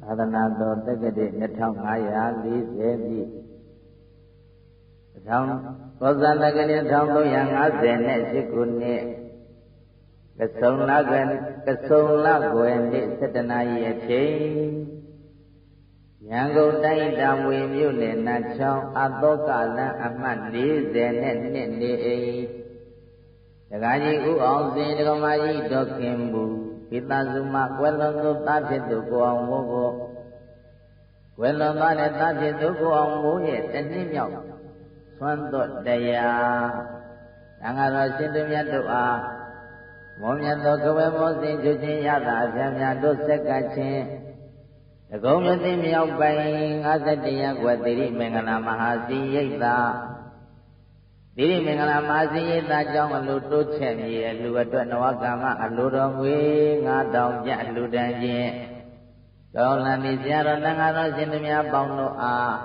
သာသနာတော်တက္ကတိ2540ပြည့်ကောဇာတက္ကတိ1358ခုနှစ်ကဆုံလကွယ်နေ့17နာရီအချိန်ရန်ကုန်တိုင်းတာမွေမြို့နယ်နတ်ချောင်းအသောကလန်အမှတ်42နေအိမ်ဒကာကြီးဦးအောင်စင်ဒကမကြီးဒေါခင်မူပိသစုမကွယ်လွန်သူသားဖြစ်သူကိုအောင်မိုးကိုကွယ်လွန်သွားတဲ့သားဖြစ်သူကိုအောင်မိုးရဲ့တနှစ်မြောက်ဆွမ်းသွတ်တရားသံဃာတော်ရှင်သူမြတ်တို့အားမောမြတ်သောကဝေမောစဉ်ကျွချင်းရတာအပြာများတို့ဆက်ကချင်းတကုံမြတ်သိမြောက်ပိုင်း51ရပ်ကွယ်သီရိမင်္ဂလာမဟာစီရိတ်သာသီရိမင်္ဂလာမဟာစီရိတ်သာကျောင်းအလူတိုးချက်မြေအလူအတွက်နဝကမ္မအလူတော်ငွေ9000ကျပ်အလူတန်းချင်းကောင်းလန်ဒီဆရာတော်သံဃာတော်ရှင်သူများပေါင်းတို့အား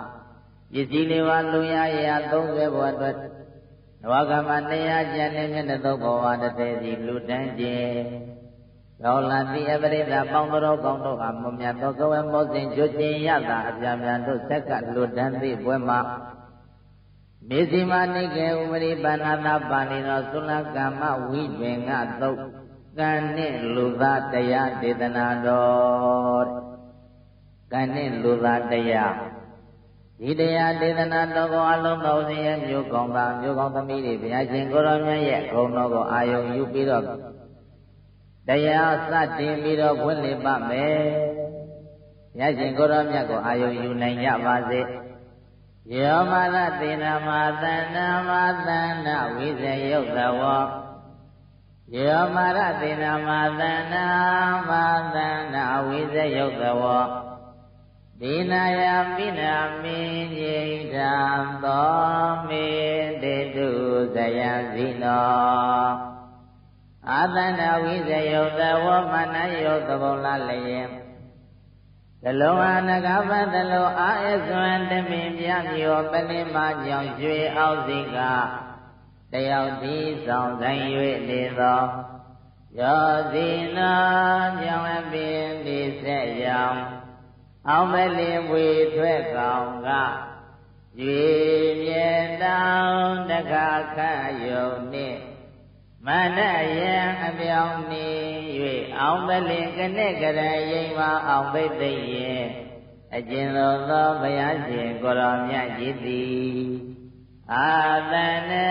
ပစ္စည်းလေးပါးလူရရာ30ဘဝအတွက်နဝကမ္မ200ကျပ်နဲ့မျက်နှာသုံးဘဝတစ်သေးစီလူတန်းချင်းကောင်းလန်ဒီအပရိသပေါင်းတော်ကောင်းတို့အားမမြတ်သောကဝေမောစဉ်ကျွချင်းရတာအပြာများတို့ဆက်ကလူတန်းသိပွဲမှာမေဇိမာနိကေဥပရိပါဏတာပါဏိနောသုလကမ္မဝိပင်္ဂသုတ်ကံနှင့်လူသားတရားဒေသနာတော်ကံနှင့်လူသားတရားဒီတရားဒေသနာတော်ကိုအလုံးစုံစင်ရဲ့မြို့ကောင်းသားမြို့ကောင်းသမီးတွေဘုရားရှင်ကိုရောမြတ်ရဲ့ဂုဏ်တော်ကိုအာယုံယူပြီးတော့တရားစတင်ပြီးတော့ဖွင့်လှစ်ပါမယ်ဘုရားရှင်ကိုရောမြတ်ကိုအာယုံယူနိုင်ကြပါစေယောမရသေနမသန္နာမသန္နာဝိဇယုတ်တဝယောမရသေနမသန္နာမသန္နာဝိဇယုတ်တဝဒီနာယပိနာမိညိတံသောမေတေတုဇယဇိနောအာသန္နာဝိဇယုတ်တဝမနယုတ်တဘုံလာလျင်တလုံးအနဂဘတလုံးအာအစွမ်းတမင်ပြမြောပလင်မကြောင့်ရွှေအောင်စီကတယောက်ဒီဆောင်ဆိုင်၍နေသောယောဇိနာကြောင့်အပင်ဒီဆက်ရောင်အောင်မလင်ဝေထွက်ကောင်ကရွေမြေတောင်တခါခတ်ယုံနှင့်မနယံအပြောင်းနေ၍အောင်ပလင်ကနဲ့ကရရိမ်မအောင်သိသိရဲ့အကျဉ်သောဘုရားရှင်ကိုရောမြတ်ကြီးသည်အာသနံ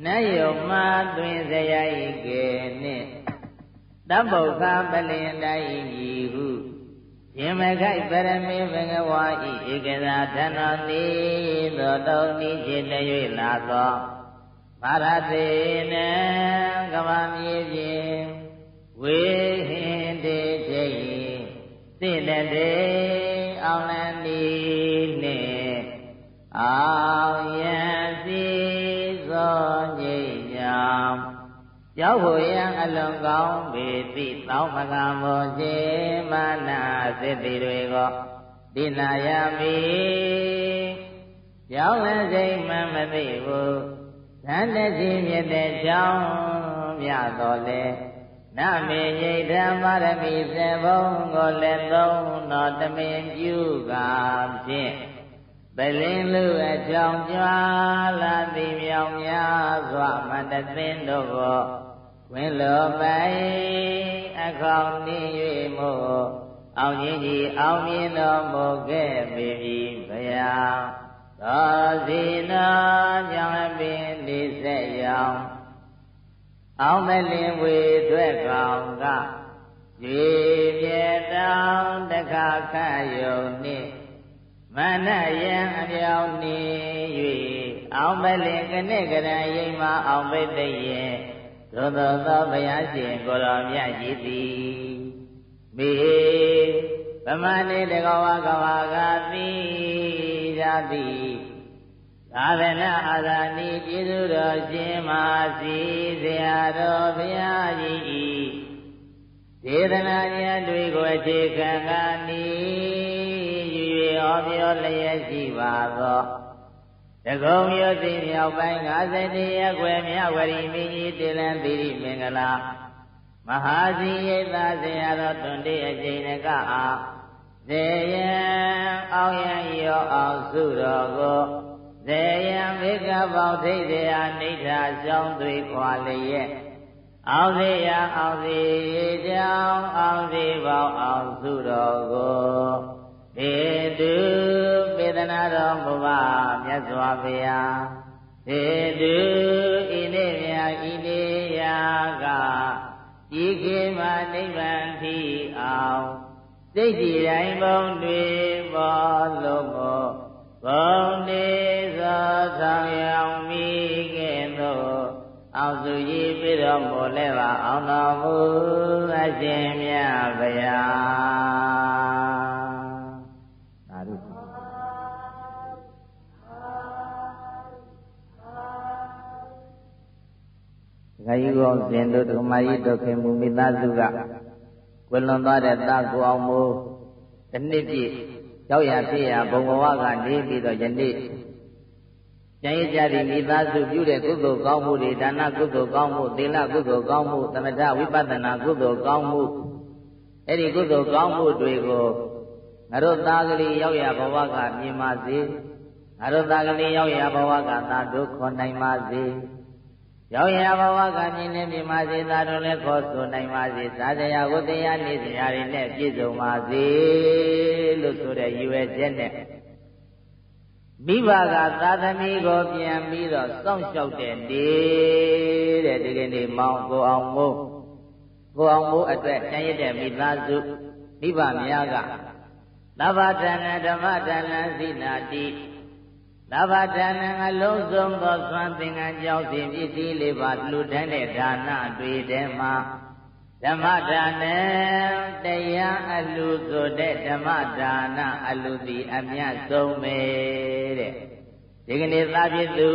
နယုံမသွင်းစရာဤကေနှင့်တဗ္ဗုခပလင်တိုင်းဤဟုရှင်မခိုက်ပရမေဘဂဝါဤဧကရာဓဏ္ဍတိသောတုံဤခြင်း၍လာသောမရသေနံကမ္မမြေဖြင့်ဝေဟင်တေချိသိတဲ့တေအောင်လန်ဒီနှင့်အောင်ရစီသောညိညာရောက်ဖို့ရန်အလွန်ကောင်းပေတိသောမကမောစေမနာစေတိတွေကိုဒီနာယမိရောက်လည်းစိတ်မှမသိဘူးသန္တစီမြတ်တဲ့ကြောင်းမြတ်တော်လေနမေညိဓမ္မရမီစေဘုံကိုလည်းသုံးတော်တမင်ပြုကဖြင့်ပလင်လူအကြောင်းကြွားလာသည်မြောင်များစွာမတသိန်းတို့ကိုဝင်းလိုပိုင်အခေါင်နေ၍မို့အောင်ကြီးအောင်မြင်တော်မူခဲ့ပြီဘုရားသောစီနောကြောင့်အပင်ဒီဆက်ရောင်အောင်မလင်ဝေထွက်ကောင်ကရွေပြေတောင်တခါခတ်ယုံနှင့်မနယံအပြောင်းနေ၍အောင်မလင်ကနဲ့ကရံရိမ်မအောင်ပိသိရဲ့သို့သောဘုရားရှင်ကိုရောမြတ်ကြီးသည်မိဗမဏိတကဝကဝကတိရာတိသာဝနာအာဇာနိကျေးဇူးတော်ရှင်မာစီဆရာတော်ဘုရားကြီးဒေသနာဉာဏ်တွေကိုအခြေခံကနေ၍ဟောပြောလျက်ရှိပါသောတကုံမြို့သိမြောက်ပိုင်း51ရပ်ကွယ်မြဝရီမင်းကြီးတေလံသီရိမင်္ဂလာ မဟာစီယိတဇေယတော်တွန်တိအချိန်ကအားဇေယံအောင်ရန်ရောအောင်စုတော်ကိုဇေယံမေကပေါင်းထိတ်တရားနိဋ္ဌာဆောင်သွေခွာလျက်အောင်စေရအောင်စေကြောင်းအောင်စေပေါင်းအောင်စုတော်ကိုဒေတုပေဒနာတော်မူပါမြတ်စွာဘုရားဒေတုဤနေ့မြတ်ဤနေ့ရာကဤခေမနိဗ္ဗာန်ထီအောင်စိတ်ကြည်တိုင်းဘုံတွေပေါ်လို့မို့ဘုံနေသောဆောင်ရောက်မိခင်တို့အောင်စုကြည်ပြီးတော်မူလဲပါအောင်တော်မူအရှင်မြတ်ဗျာသာဓုဒကာယကောဇင်တို့ဓမ္မကြီးတို့ခင်မူမိသားစုကကွယ်လွန်သွားတဲ့သားကိုအောင်မိုးတစ်နှစ်ပြည့်ရောက်ရဖြစ်ရဘုံဘဝကနေပြီးတော့ယနေ့ကျန်ရကြသည့်မိသားစုပြုတဲ့ကုသိုလ်ကောင်းမှုတွေဒါနကုသိုလ်ကောင်းမှုသီလကုသိုလ်ကောင်းမှုသမထဝိပဿနာကုသိုလ်ကောင်းမှုအဲ့ဒီကုသိုလ်ကောင်းမှုတွေကိုငါတို့သားကလေးရောက်ရဘဝကမြင်ပါစေငါတို့သားကလေးရောက်ရဘဝကသာတို့ခေါ်နိုင်ပါစေရောက်ရဘဝကမြင်နေမြင်ပါစေသာတို့လည်းခေါ်ဆိုနိုင်ပါစေသာတရားဝတ္တရားနေစရာတွေနဲ့ပြည့်စုံပါစေလို့ဆိုတဲ့ရည်ရွယ်ချက်နဲ့မိဘကသာသမီကိုပြန်ပြီးတော့စောင့်ရှောက်တဲ့နေတဲ့ဒီကနေ့မောင်ကိုအောင်မိုးအတွက်တန်ရတဲ့မိသားစုမိဘများကသဗ္ဗဒါနဓမ္မဒါနသီနာတိသဗ္ဗဒါနအလုံးစုံသောသွမ်းသင်္ကန်းကြောင့်ဖြင့်ပစ္စည်းလေးပါလှူဒန်းတဲ့ဒါနတွေထဲမှာဓမ္မဒါနတရားအလှူဆိုတဲ့ဓမ္မဒါနအလှူသည်အမြတ်ဆုံးပဲတဲ့ဒီကနေ့သားဖြစ်သူ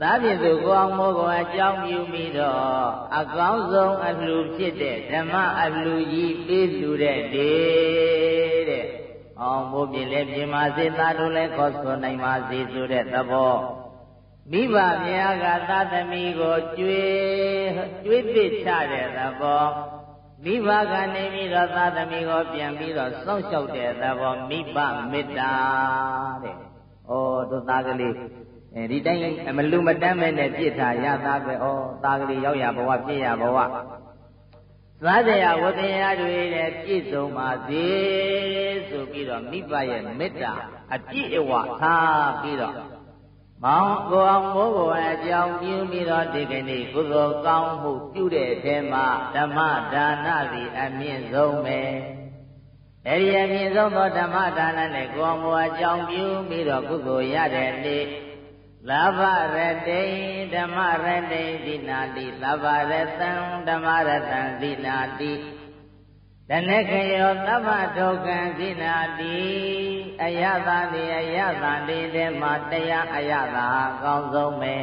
ကိုအောင်မိုးကိုအကြောင်းပြုပြီးတော့အကောင်းဆုံးအလှူဖြစ်တဲ့ဓမ္မအလှူကြီးပေးလှူတဲ့တဲ့အောင်မိုးပြည့်လည်းပြမစေသားတို့လည်းခေါ်ဆိုနိုင်ပါစေဆိုတဲ့သဘောမိဘများကသာသမီကိုကျွေးသစ်ချတဲ့သဘောမိဘကနေပြီးတော့သာသမီကိုပြန်ပြီးတော့စောင့်ရှောက်တဲ့သဘောမိဘမေတ္တာတဲ့။ဩတို့သားကလေးဒီတိုင်းမလူမတမ်းမဲ့နဲ့ပြစ်ထားရသားပဲ။ဩသားကလေးရောက်ရဘဝပြည့်ရဘဝသာတရားဝတ္တရားတွေနဲ့ပြည့်စုံပါစေဆိုပြီးတော့မိဘရဲ့မေတ္တာအပြည့်အဝထားပြီးတော့မောင်ကိုအောင်မိုးကိုအကြောင်းပြုပြီးတော့ဒီကနေ့ကုသိုလ်ကောင်းမှုပြုတဲ့အထဲမှာဓမ္မဒါနသည်အမြင့်ဆုံးပဲအဲဒီအမြင့်ဆုံးသောဓမ္မဒါနနဲ့ကိုအောင်မိုးအကြောင်းပြုပြီးတော့ကုသိုလ်ရတဲ့နေ့လဘရတေဓမ္မရတေသီနာတိလဘရတံဓမ္မရတံသီနာတိတနခယောသဗ္ဗဒုက္ခံသီနာတိအယသာတိထဲမှာတရားအယသာအကောင်းဆုံးပဲ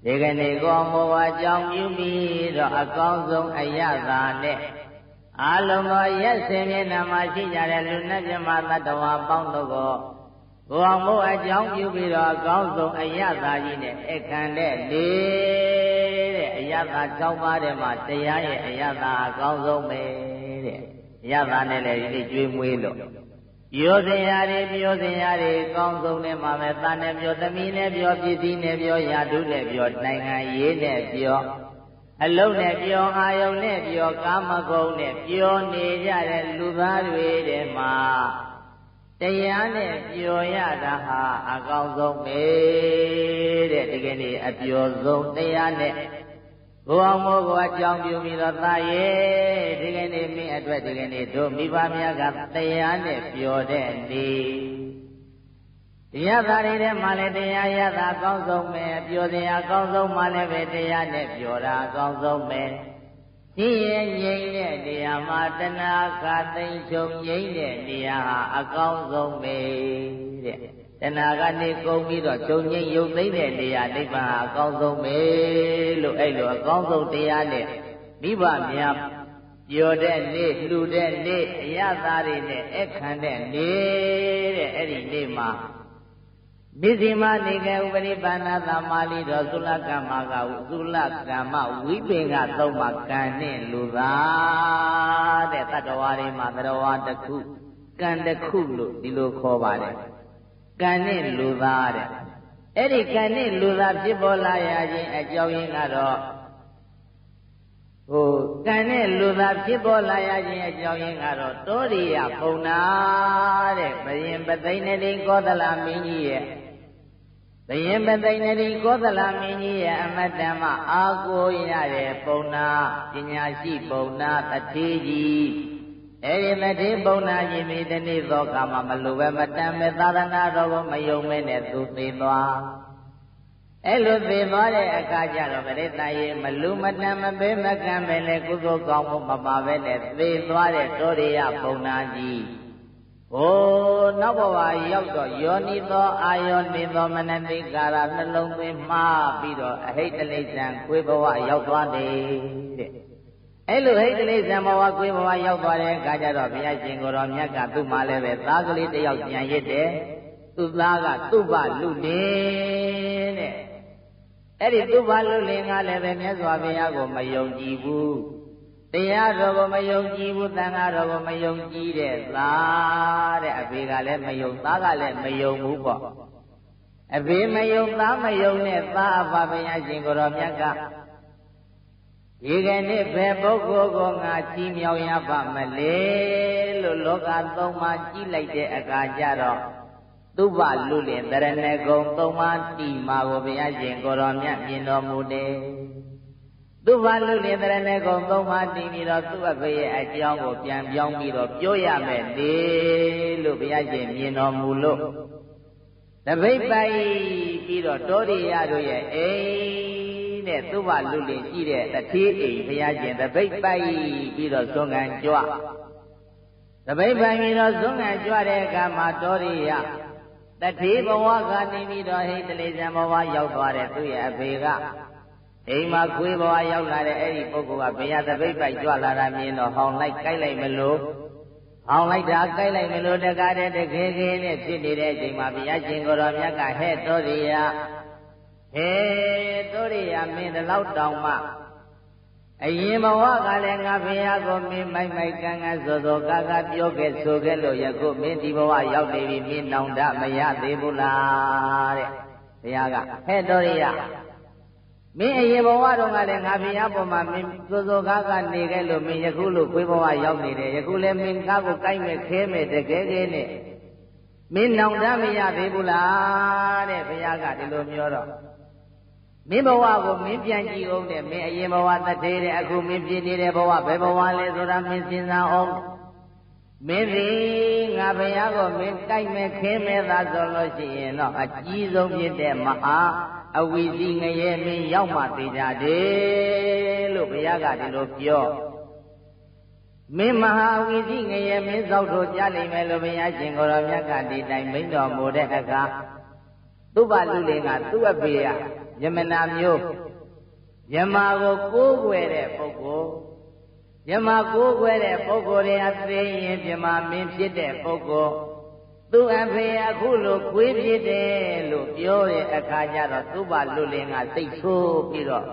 ဒီကနေ့ကိုမောဝါကြောင့်ပြုပြီးတော့အကောင်းဆုံးအယသာနဲ့အာလုံးသောရက်စင်မျက်နှာမှာရှိကြတဲ့လူနဲ့မြမသတ္တဝါပေါင်းတို့ကိုအောင်မို့အကြောင်းပြုပြီးတော့အကောင်းဆုံးအယသာကြီးနဲ့အခန့်တဲ့လေတဲ့အယသာ6ပါးထဲမှာတရားရဲ့အယသာအကောင်းဆုံးပဲတဲ့အယသာနဲ့လည်းဒီကျွေးမွေးလို့ပြောစင်ရတယ်ကောင်းဆုံးနဲ့မှာပဲသားနဲ့ပြောသမီးနဲ့ပြောပစ္စည်းနဲ့ပြောယာတုနဲ့ပြောနိုင်ငံရေးနဲ့ပြောအလုံးနဲ့ပြောအာယုန်နဲ့ပြောကာမဂုဏ်နဲ့ပြောနေကြတဲ့လူသားတွေထဲမှာတရားနဲ့ပြောရတာဟာအကောင်းဆုံးပဲတဲ့ဒီကနေ့အပြောဆုံးတရားနဲ့ကိုအောင်မိုးကိုအကြောင်းပြုပြီးတော့သားရဲ့ဒီကနေ့မင်းအတွက်ဒီကနေ့တို့မိဘများကတရားနဲ့ပြောတဲ့နေ့တရားသားတွေထဲမှာလည်းတရားရတာအကောင်းဆုံးပဲပြောစရာအကောင်းဆုံးမှလည်းပဲတရားနဲ့ပြောတာအကောင်းဆုံးပဲရှိရဲ့ငြိမ့်တဲ့နေရာမှာတဏှာကသိမ့်ချုပ်ငြိမ့်တဲ့နေရာဟာအကောင်းဆုံးပဲတဲ့တဏှာကနေကုန်ပြီးတော့ချုပ်ငြိမ့်ရုပ်သိမ့်တဲ့နေရာနိဗ္ဗာန်ဟာအကောင်းဆုံးပဲလို့အဲ့လိုအကောင်းဆုံးတရားနဲ့မိဘများပြောတဲ့နေ့လှူတဲ့နေ့အရသာတွေနဲ့အခန့်တဲ့နေ့တဲ့အဲ့ဒီနေ့မှာ မိစီမနေကဥပရိပါဏသမာလီတော်သုလကမ္မကသုလကမ္မဝိပင်ကသုံးပါကံနဲ့လူသားတဲ့တတ္တဝါတွေမှာတတ္တဝါတစ်ခုကံတစ်ခုလို့ဒီလိုခေါ်ပါတယ်ကံနဲ့လူသားတဲ့အဲ့ဒီကံနဲ့လူသားဖြစ်ပေါ်လာရခြင်းအကြောင်းရင်းကတော့ကံနဲ့လူသားဖြစ်ပေါ်လာရခြင်းအကြောင်းရင်းကတော့တောရိယပုံနာတဲ့ဘယင်ပသိဏတိကောသလမင်းကြီးရဲ့ဘယင်ပသိဏတိကောသလမင်းကြီးရဲ့အမတ္တမအာကိုရတဲ့ပုံနာပညာရှိပုံနာတတိကြီးအဲ့ဒီတတိပုံနာကြီးမိတနေ့သောကမှာမလိုပဲမတန်ပဲသာသနာတော်ကိုမယုံမဲနဲ့သူသိသွားအဲ့လိုသိသွားတဲ့အခါကျတော့ပရိသတ်ရေမလူမတန်မပေးမကံပဲလေကုသိုလ်ကောင်းမှုမပါပဲနဲ့သိသွားတဲ့တောရိယပုံနာကြီးနောက်ဘဝရောက်တော့ယောနိသောအာယောနိသောမနတိကာရနှလုံးသွင်းမှားပြီးတော့အဟိတလိစ္ဆံခွေးဘဝရောက်သွားတယ်တဲ့အဲ့လိုဟိတလိစ္ဆံဘဝခွေးဘဝရောက်သွားတဲ့အခါကျတော့ဘုရားရှင်ကိုယ်တော်မြတ်ကသူ့မှာလည်းပဲသားကလေးတစ်ယောက်ကြံရစ်တယ်သူ့သားကသူ့ဘလူနေတဲ့အဲ့ဒီသူ့ဘလူလင်ကလည်းပဲမြတ်စွာဘုရားကိုမယုံကြည်ဘူးတရားတော်ကိုမယုံကြည်ဘူးသံဃာတော်ကိုမယုံကြည်တဲ့သားတဲ့အဖေကလည်းမယုံသားကလည်းမယုံဘူးပေါ့အဖေမယုံသားမယုံတဲ့သားအဖဘုရားရှင်ကိုယ်တော်မြတ်ကဒီကနေ့ဘယ်ပုဂ္ဂိုလ်ကိုငါကြည်မြောင်ရပါမလဲလို့လောကသုံးပါးကြည့်လိုက်တဲ့အခါကျတော့သူ့ဘလူလင်တရဏဂုံသုံးပါးတီမာကိုဘုရားရှင်ကိုယ်တော်မြတ်မြင်တော်မူတယ်သူ့ဘလူလင်တရဏဂုံသုံးပါးတီပြီးတော့သူ့အဖေရဲ့အကြောင်းကိုပြန်ပြောင်းပြီးတော့ပြောရမယ်လေလို့ဘုရားရှင်မြင်တော်မူလို့တပိတ်ပိုက်ပြီးတော့တောရိယတို့ရဲ့အိမ်တဲ့သူ့ဘလူလင်ရှိတဲ့တတိအိမ်ဘုရားရှင်တပိတ်ပိုက်ပြီးတော့သွန်ခံကြွတပိတ်ပိုက်ပြီးတော့သွန်ခံကြွတဲ့အခါမှာတောရိယတတိဘဝကနေပြီးတော့ဟိတလိစ္ဆံဘဝရောက်သွားတဲ့သူ့ရဲ့အဖေကအိမ်မှာခွေးဘဝရောက်လာတဲ့အဲ့ဒီပုဂ္ဂိုလ်ကဘုရားတပိတ်ပိုက်ကြွလာတာမြင်တော့ဟောင်းလိုက်ကြိုက်လိုက်မလို့ဟောင်းလိုက်တာကြိုက်လိုက်မလို့တကားတဲ့တခဲခဲနဲ့ဖြစ်နေတဲ့အချိန်မှာဘုရားရှင်ကိုယ်တော်မြတ်ကဟဲ့တောရိယဟဲ့တောရိယမင်းဒီလောက်တောင်မှအရင်ဘဝကလည်းငါဘုရားကိုမင်းမိုက်မိုက်ကန်းကန်းစောစောကာကာပြောခဲ့ဆိုခဲ့လို့ယခုမင်းဒီဘဝရောက်နေပြီမင်းနောင်တမရသေးဘူးလားတဲ့ဘုရားကဟဲ့တောရိယမင်းအရင်ဘဝတုန်းကလည်းငါဘုရားပေါ်မှာမင်းစောစောကာကာနေခဲ့လို့မင်းယခုလို့ခွေးဘဝရောက်နေတယ်ယခုလည်းမင်းကားကိုကိုက်မဲ့ခဲမဲ့တကယ်ကဲနဲ့မင်းနောင်တမရသေးဘူးလားတဲ့ဘုရားကဒီလိုပြောတော့မင်းဘဝကိုမင်းပြန်ကြည့်အောင်တဲ့မင်းအရင်ဘဝတည်းတဲ့အခုမင်းဖြစ်နေတဲ့ဘဝဘယ်ဘဝလဲဆိုတာမင်းစဉ်းစားအောင်မင်းဒီငါဘုရားကိုမင်းတိုက်မဲ့ခင်းမဲ့သာဆိုလို့ရှိရင်တော့အကြီးဆုံးဖြစ်တဲ့မဟာအဝိဇ္ဇိငရဲမင်းရောက်မှသိကြတယ်လို့ဘုရားကဒီလိုပြောမင်းမဟာအဝိဇ္ဇိငရဲမင်းသောက်ထိုကြားလိမ့်မယ်လို့ဘုရားရှင်ကိုယ်တော်မြတ်ကဒီတိုင်းမိန့်တော်မူတဲ့အခါသူ့ဘလူလင်ကသူ့အဖေကယမနာမျိုးယမကိုကိုးကွယ်တဲ့ပုဂ္ဂိုလ်ယမကိုးကွယ်တဲ့ပုဂ္ဂိုလ်တွေအသိရင်ပြမမင်းဖြစ်တဲ့ပုဂ္ဂိုလ်သူ့အဖေအခုလိုခွေးဖြစ်တယ်လို့ပြောတဲ့အခါကျတော့သူ့ဘလူလင်ကစိတ်ဆိုးပြီးတော့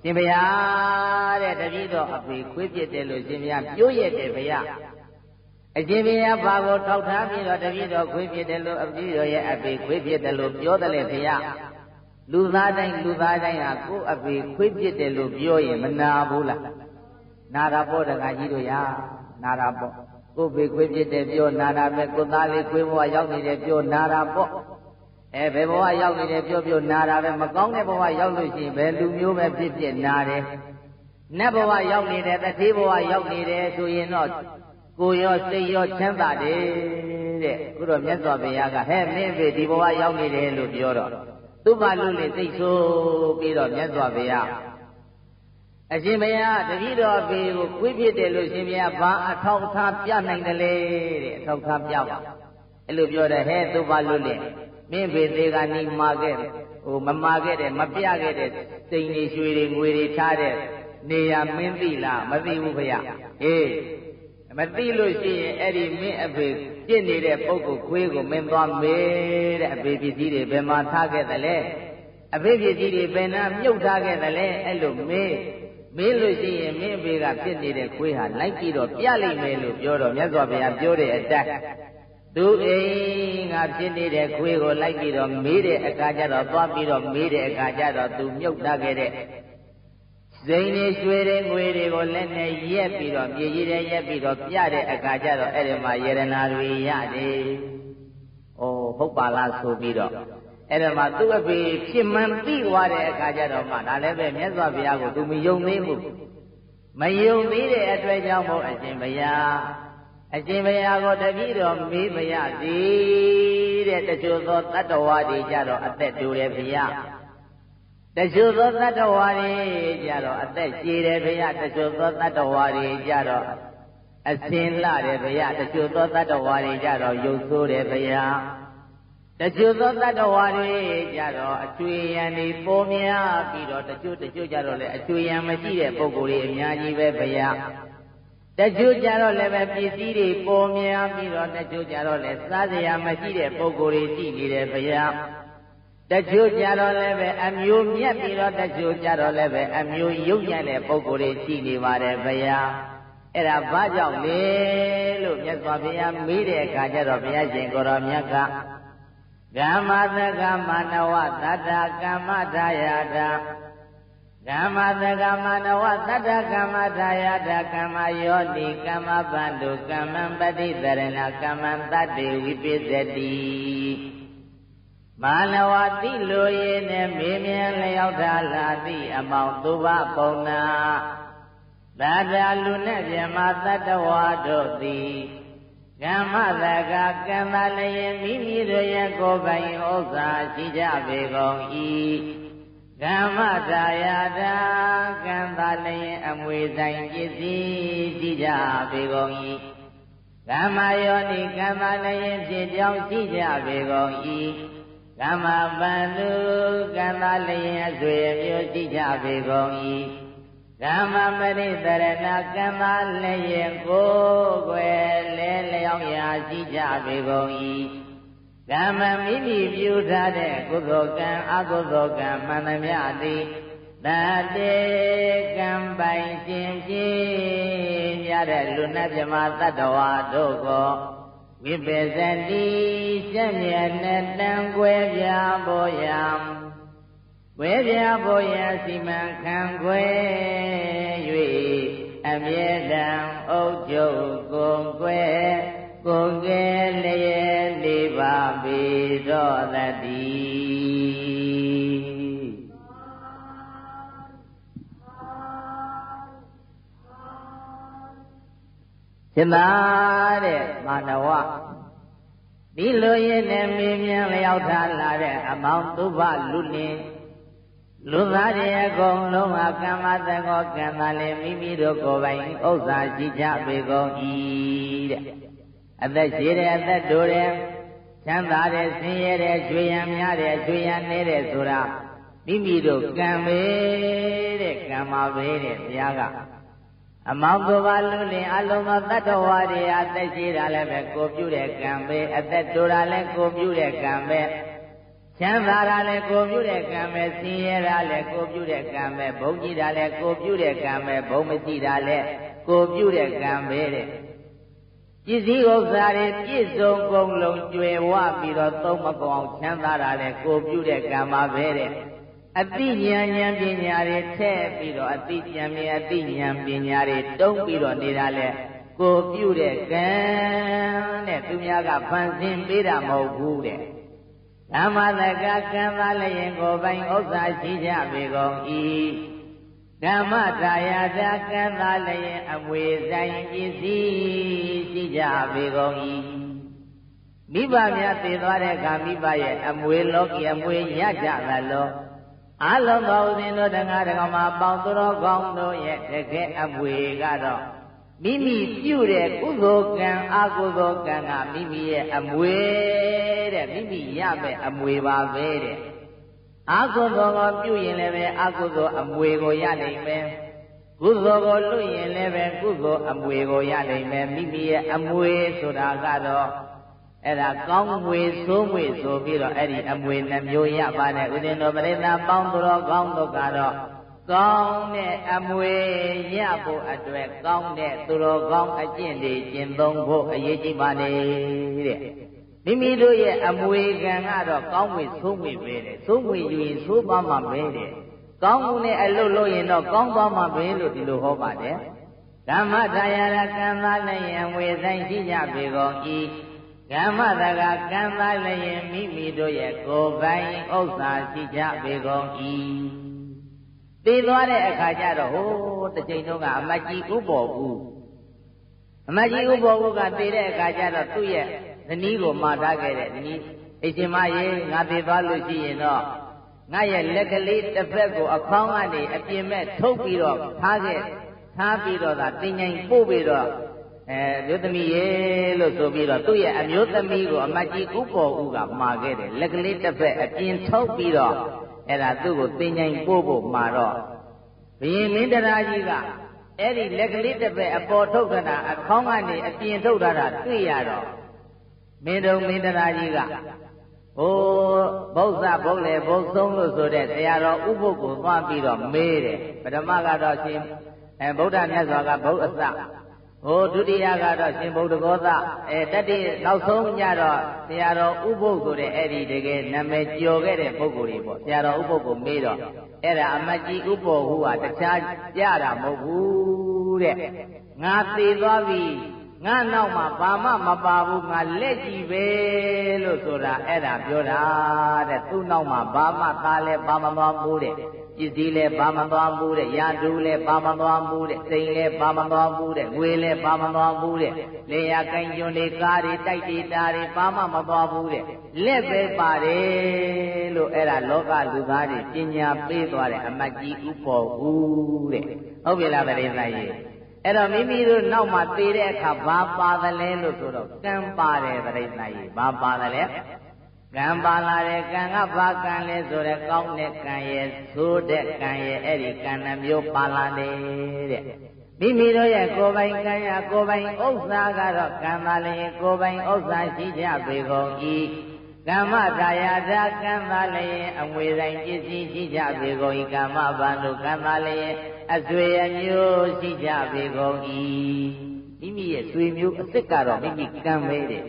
ရှင်ဘုရားတဲ့တပည့်တော်အဖေခွေးဖြစ်တယ်လို့ရှင်ဘုရားပြောရတယ်ဗျာအရှင်ဘုရားဘာကိုထောက်ထားပြီးတော့တပည့်တော်ခွေးဖြစ်တယ်လို့အပည့်တော်ရဲ့အဖေခွေးဖြစ်တယ်လို့ပြောတယ်လေဗျာလူသားတိုင်းဟာကိုယ့်အဖေခွေးဖြစ်တယ်လို့ပြောရင်မနာဘူးလားနာတာပေါ့တခါကြီးတို့ရာနာတာပေါ့ကိုယ့်ဖေခွေးဖြစ်တယ်ပြောနာတာပဲကိုသားလေးခွေးဘဝရောက်နေတယ်ပြောနာတာပေါ့ဘယ်ဘဝရောက်နေတယ်ပြောနာတာပဲမကောင်းတဲ့ဘဝရောက်လို့ရှိရင်ဘယ်လူမျိုးပဲဖြစ်နာတယ်နတ်ဘဝရောက်နေတယ်တတိဘဝရောက်နေတယ်ဆိုရင်တော့ကိုရောစိတ်ရောချမ်းသာတယ်တဲ့ခုတော့မြတ်စွာဘုရားကဟဲ့မင်းဖေဒီဘဝရောက်နေတယ်လို့ပြောတော့သူ့ဘလူလေးသိဆိုးပြီးတော့မြတ်စွာဘုရားအရှင်ဘုရားတပည့်တော်အဖေကိုခွေးဖြစ်တယ်လို့ရှင်ဘုရားဘာအထောက်အထားပြနိုင်တယ်လေတဲ့အထောက်အထားပြပါအဲ့လိုပြောတယ်ဟဲ့သူ့ဘလူလေးမင်းဖေသေးကနီးမာခဲ့တယ်မမာခဲ့တယ်မပြခဲ့တဲ့စိန်တွေရွှေတွေငွေတွေထားတဲ့နေရာမင်းသိလားမသိဘူးဘုရားဟေး မသိလို့ရှိရင်အဲ့ဒီမင်းအဖေပြစ်နေတဲ့ပုဂ္ဂိုလ်ခွေးကိုမင်းသွားမေးတဲ့အဖေပစ္စည်းတွေဘယ်မှာထားခဲ့သလဲအဖေပစ္စည်းတွေဘယ်နှမြုပ်ထားခဲ့သလဲအဲ့လိုမေးလို့ရှိရင်မင်းအဖေကပြစ်နေတဲ့ခွေးဟာလိုက်ပြီးတော့ပြလိုက်မယ်လို့ပြောတော့မြတ်စွာဘုရားပြောတဲ့အတိုင်းသူအိမ်ကဖြစ်နေတဲ့ခွေးကိုလိုက်ပြီးတော့မေးတဲ့အခါကျတော့သွားပြီးတော့မေးတဲ့အခါကျတော့သူမြုပ်ထားခဲ့တဲ့ဇိမ်တွေရွှေတွေငွေတွေကိုလက်နဲ့ရက်ပြီးတော့မြေကြီးတွေရက်ပြီးတော့ပြတဲ့အခါကျတော့အဲ့ဒီမှာယရနာတွေရတယ်။အိုးဟုတ်ပါလားဆိုပြီးတော့အဲ့ဒီမှာသူ့အဖေဖြစ်မှန်သိသွားတဲ့အခါကျတော့မှဒါလည်းပဲမြတ်စွာဘုရားကိုသူမယုံသေးဘူး။မယုံသေးတဲ့အတွက်ကြောင့်မို့အရှင်ဘုရားကိုတပည့်တော်မေးမရသေးတဲ့တချို့သောတတ္တဝါတွေကြတော့အသက်တူတယ်ဘုရားတချို့သောတတ္တဝါတွေကြတော့အသက်ရှည်တယ်ဘုရားတချို့သောတတ္တဝါတွေကြတော့အစင်လှတယ်ဘုရားတချို့သောတတ္တဝါတွေကြတော့ရုပ်ဆိုးတယ်ဘုရားတချို့သောတတ္တဝါတွေကြတော့အကျွေရံတွေပေါ်များပြီးတော့တချို့ကြတော့လည်းအကျွေရံမရှိတဲ့ပုဂ္ဂိုလ်တွေအများကြီးပဲဘုရားတချို့ကြတော့လည်းပဲပစ္စည်းတွေပေါ်များပြီးတော့တချို့ကြတော့လည်းစားစရာမရှိတဲ့ပုဂ္ဂိုလ်တွေရှိနေတယ်ဘုရားတချို့ကြတော့လည်းပဲအမျိုးမြတ်ပြီးတော့တချို့ကြတော့လည်းပဲအမျိုးရုပ်ရတဲ့ပုဂ္ဂိုလ်တွေရှိနေပါတယ်ဘုရားအဲ့ဒါဘာကြောင့်လဲလို့မြတ်စွာဘုရားမေးတဲ့အခါကျတော့ဘုရားရှင်ကိုရောမြတ်ကကမ္မသကမနဝသတ္တကမ္မထာယတာကမ္မသကမနဝသတ္တကမ္မထာယတာကမ္မယောတိကမ္မပန္တုကမ္မံပฏิသရဏကမ္မံတတ္တေဝိပိသတိမာနဝတိလိုရင်းနဲ့မေးမြန်းလျောက်ထားလာသည့်အမောင်သူဘပုံနာသတ္တလူနဲ့မြမသတ္တဝါတို့သည်ကမ္မသကကံသာလျင်မိမိတို့ရဲ့ကိုယ်ပိုင်ဥစ္စာရှိကြပေကုန်၏ကမ္မထာယတာကံသာလျင်အမွေဆိုင်ပစ္စည်းရှိကြပေကုန်၏ကမ္မယောနိကံသာလျင်ဖြစ်ကြောင်းရှိကြပေကုန်၏ကမ္မပန္တုကံသာလျင်အဆွေမျိုးရှိကြပေကုန်၏ကမ္မပရိသရဏကံသာလျင်ကိုယ်ွယ်လဲလျောင်းရာရှိကြပေကုန်၏ကမ္မမိမိပြုထားတဲ့ကုသိုလ်ကံအကုသိုလ်ကံမှန်သမျှသည်တတေကံပိုင်ရှင်ခြင်းရတဲ့လူနဲ့မြမသတ္တဝါတို့ကိုဝိပစ္စတိရှက်မြတ်နဲ့တန်ခွဲပြဖို့ရန်ဝဲပြဖို့ရန်စီမံခံခွဲ၍အမြဲတမ်းအုပ်ချုပ်ကုန်ခွဲကိုယ်ကလေးလျက်နေပါပေတော့တည်းရှင်သာတဲ့မာနဝဒီလိုရင်နဲ့မေးမြန်းလျောက်ထားလာတဲ့အမောင်သုဘလူလင်လူသားတွေအကုန်လုံးဟာကမ္မတကောကံသာလေမိမိတို့ကိုယ်ပိုင်ဥစ္စာရှိကြပေကုန်၏တဲ့အသက်ရှိတယ်အသက်တိုးတယ်ချမ်းသာတယ်ဆင်းရဲတယ်ကျွေရံများတယ်ကျွေရံနေတယ်ဆိုတာမိမိတို့ကံပဲတဲ့ကံပါပဲတဲ့ဘုရားကအမောင်ကိုပါလူလင်အလုံးသောတတ္တဝါတွေအသက်ရှိတာလည်းပဲကိုပြုတဲ့ကံပဲအသက်တိုးတာလည်းကိုပြုတဲ့ကံပဲချမ်းသာတာလည်းကိုပြုတဲ့ကံပဲဆင်းရဲတာလည်းကိုပြုတဲ့ကံပဲဘုံကြည့်တာလည်းကိုပြုတဲ့ကံပဲဘုံမကြည့်တာလည်းကိုပြုတဲ့ကံပဲတဲ့ပစ္စည်းဥစ္စာတွေပြည့်စုံကုန်လုံးကျွယ်ဝပြီးတော့သုံးမကုန်အောင်ချမ်းသာတာလည်းကိုပြုတဲ့ကံပါပဲတဲ့အတိဉာဏ်ဉာဏ်ပညာတွေထည့်ပြီးတော့အတိဉာဏ်မြင်အတိဉာဏ်ပညာတွေတုံးပြီးတော့နေတာလေကိုပြုတဲ့ကံတဲ့သူများကဖန်ဆင်းပေးတာမဟုတ်ဘူးတဲ့ဓမ္မသကကံသာလျင်ကိုပိုင်ဥစ္စာရှိကြပေကုန်၏ဓမ္မထာယတာကံသာလျင်အမွေဆိုင်ပစ္စည်းရှိကြပေကုန်၏မိဘများသိသွားတဲ့အခါမိဘရဲ့အမွေလောကီအမွေရကြသလောအလုံးသောဥစဉ်တို့တငါတကောင်မှာပေါင်းသူတော်ကောင်းတို့ရဲ့တကယ်အမွေကတော့မိမိပြုတဲ့ကုသိုလ်ကံအကုသိုလ်ကံကမိမိရဲ့အမွေတဲ့မိမိရမယ့်အမွေပါပဲတဲ့အကုသိုလ်ကိုပြုရင်လည်းပဲအကုသိုလ်အမွေကိုရနိုင်မယ် ကုသိုလ်ကိုလွတ်ရင်လည်းပဲကုသိုလ်အမွေကိုရနိုင်မယ်မိမိရဲ့အမွေဆိုတာကတော့အဲ့ဒါကောင်းမွေဆိုးမွေဆိုပြီးတော့အဲ့ဒီအမွေနှမျိုးရပါတယ်ဥစဉ်တော်ပရိသတ်ပေါင်းတော်ကောင်းတို့ကတော့ကောင်းတဲ့အမွေရဖို့အတွက်ကောင်းတဲ့သူတော်ကောင်းအကျင့်တွေကျင့်သုံးဖို့အရေးကြီးပါလေတဲ့မိမိတို့ရဲ့အမွေကံကတော့ကောင်းမွေဆိုးမွေပဲတဲ့ဆိုးမွေယူရင်ဆိုးသွားမှာပဲတဲ့ကောင်းမှုနဲ့အလုပ်လုပ်ရင်တော့ကောင်းသွားမှာပဲလို့ဒီလိုဟောပါတယ်ဓမ္မထာယရကံသာလည်းယံဝေဆိုင်ရှိကြပေကုန်၏ကမ္မတကကံသာလည်းမိမိတို့ရဲ့ကိုယ်ပိုင်ဥစ္စာရှိကြပေကုန်၏သိသွားတဲ့အခါကျတော့ဟိုတစ်ချိန်တုန်းကအမကြီးဥပေါ်ဘူးအမကြီးဥပေါ်ဘူးကသိတဲ့အခါကျတော့သူ့ရဲ့ဇနီးကိုမှာထားခဲ့တဲ့ဇနီးအိရှင်မရေငါသိသွားလို့ရှိရင်တော့ငါရဲ့လက်ကလေးတစ်ဖက်ကိုအခေါင်းကနေအပြင်မဲ့ထုတ်ပြီးတော့ထားပြီးတော့သာတင်ញိုင်ပို့ပြီးတော့မျိုးသမီးရေလို့ဆိုပြီးတော့သူ့ရဲ့အမျိုးသမီးကိုအမကြီးဥပေါ်ဦးကမှာခဲ့တယ်လက်ကလေးတစ်ဖက်အပြင်ထုတ်ပြီးတော့အဲ့ဒါသူ့ကိုတင်ញိုင်ပို့ဖို့မှာတော့ဘုရင်မင်းတရားကြီးကအဲ့ဒီလက်ကလေးတစ်ဖက်အပေါ်ထုတ်တာအခေါင်းကနေအပြင်ထုတ်တာတွေ့ရတော့မင်းတို့မင်းတရားကြီးကဟိုဘုဇဘုတ်လေဘုတ်ဆုံးလို့ဆိုတဲ့ဆရာတော်ဥပုပ်ကိုသွားပြီးတော့မေးတယ်ပထမကတော့ရှင်ဗုဒ္ဓမြတ်စွာကဘုတ်အစဟိုဒုတိယကတော့ရှင်ဗုဒ္ဓဂောသတတိနောက်ဆုံးညတော့ဆရာတော်ဥပုပ်ဆိုတဲ့အဲ့ဒီတကယ်နာမည်ကျော်ခဲ့တဲ့ပုဂ္ဂိုလ်တွေပေါ့ဆရာတော်ဥပုပ်ကိုမေးတော့အဲ့ဒါအမကြီးဥပုပ်ဟူဟာတခြားကြတာမဟုတ်ဘူးတဲ့ငါသေသွားပြီငါနောက်မှာဘာမှမပါဘူးငါလက်ကြည့်ပဲလို့ဆိုတာအဲ့ဒါပြောတာတဲ့သူ့နောက်မှာဘာမှသားလဲဘာမှမသွားဘူးတဲ့ပစ္စည်းလဲဘာမှမသွားဘူးတဲ့ရာထူးလဲဘာမှမသွားဘူးတဲ့စိန်လဲဘာမှမသွားဘူးတဲ့ငွေလဲဘာမှမသွားဘူးတဲ့လေယာကိုင်းကျွန်းတွေကားတွေတိုက်တွေတာတွေဘာမှမသွားဘူးတဲ့လက်ပဲပါတယ်လို့အဲ့ဒါလောကလူသားတွေပညာပေးသွားတဲ့အမတ်ကြီးဥပေါ်ဦးတဲ့ဟုတ်ပြီလားဗရေသာကြီးအဲ့တော့မိမိတို့နောက်မှာသေတဲ့အခါဘာပါသလဲလို့ဆိုတော့ကံပါတယ်ပြိဿကြီးဘာပါသလဲကံပါလာတဲ့ကံကဘာကံလဲဆိုတဲ့ကောင်းတဲ့ကံရဲ့ဆိုးတဲ့ကံရဲ့အဲ့ဒီကံနှမျိုးပါလာတယ်တဲ့မိမိတို့ရဲ့ကိုယ်ပိုင်ကံရကိုယ်ပိုင်ဥစ္စာကတော့ကံပါလျင်ကိုယ်ပိုင်ဥစ္စာရှိကြပေကုန်၏ကမ္မတာယာတာကံပါလျင်အငွေဆိုင်ပစ္စည်းရှိကြပေကုန်၏ကမ္မဘာလို့ကံပါလျင်အဆွေအမျိုးရှိကြပေကုန်၏မိမိရဲ့ဆွေမျိုးအစ်စ်ကတော့မိမိကံပဲတဲ့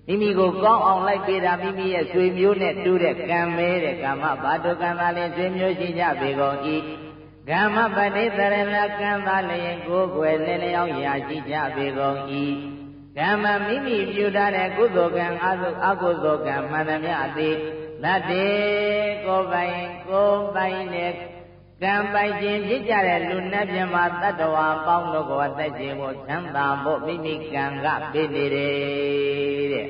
မိမိကိုကောင်းအောင်လိုက်ပေးတာမိမိရဲ့ဆွေမျိုးနဲ့တူတဲ့ကံပဲတဲ့ကမ္မဘာတို့ကံပါလျင်ဆွေမျိုးရှိကြပေကုန်၏ကမ္မပတိသရဏကံပါလျင်ကိုယ်ွယ်လင်းလျောင်းရာရှိကြပေကုန်၏ကမ္မမိမိပြုထားတဲ့ကုသိုလ်ကံအကုသိုလ်ကံမှန်သမျှသည်လတ်တေကိုယ်ပိုင်နဲ့ကံပိုင်ခြင်းဖြစ်ကြတဲ့လူနတ်မြတ်မှာတတ္တဝါပေါင်းတို့ကိုအသက်ရှင်ဖို့ချမ်းသာဖို့မိမိကံကပေးနေတယ်တဲ့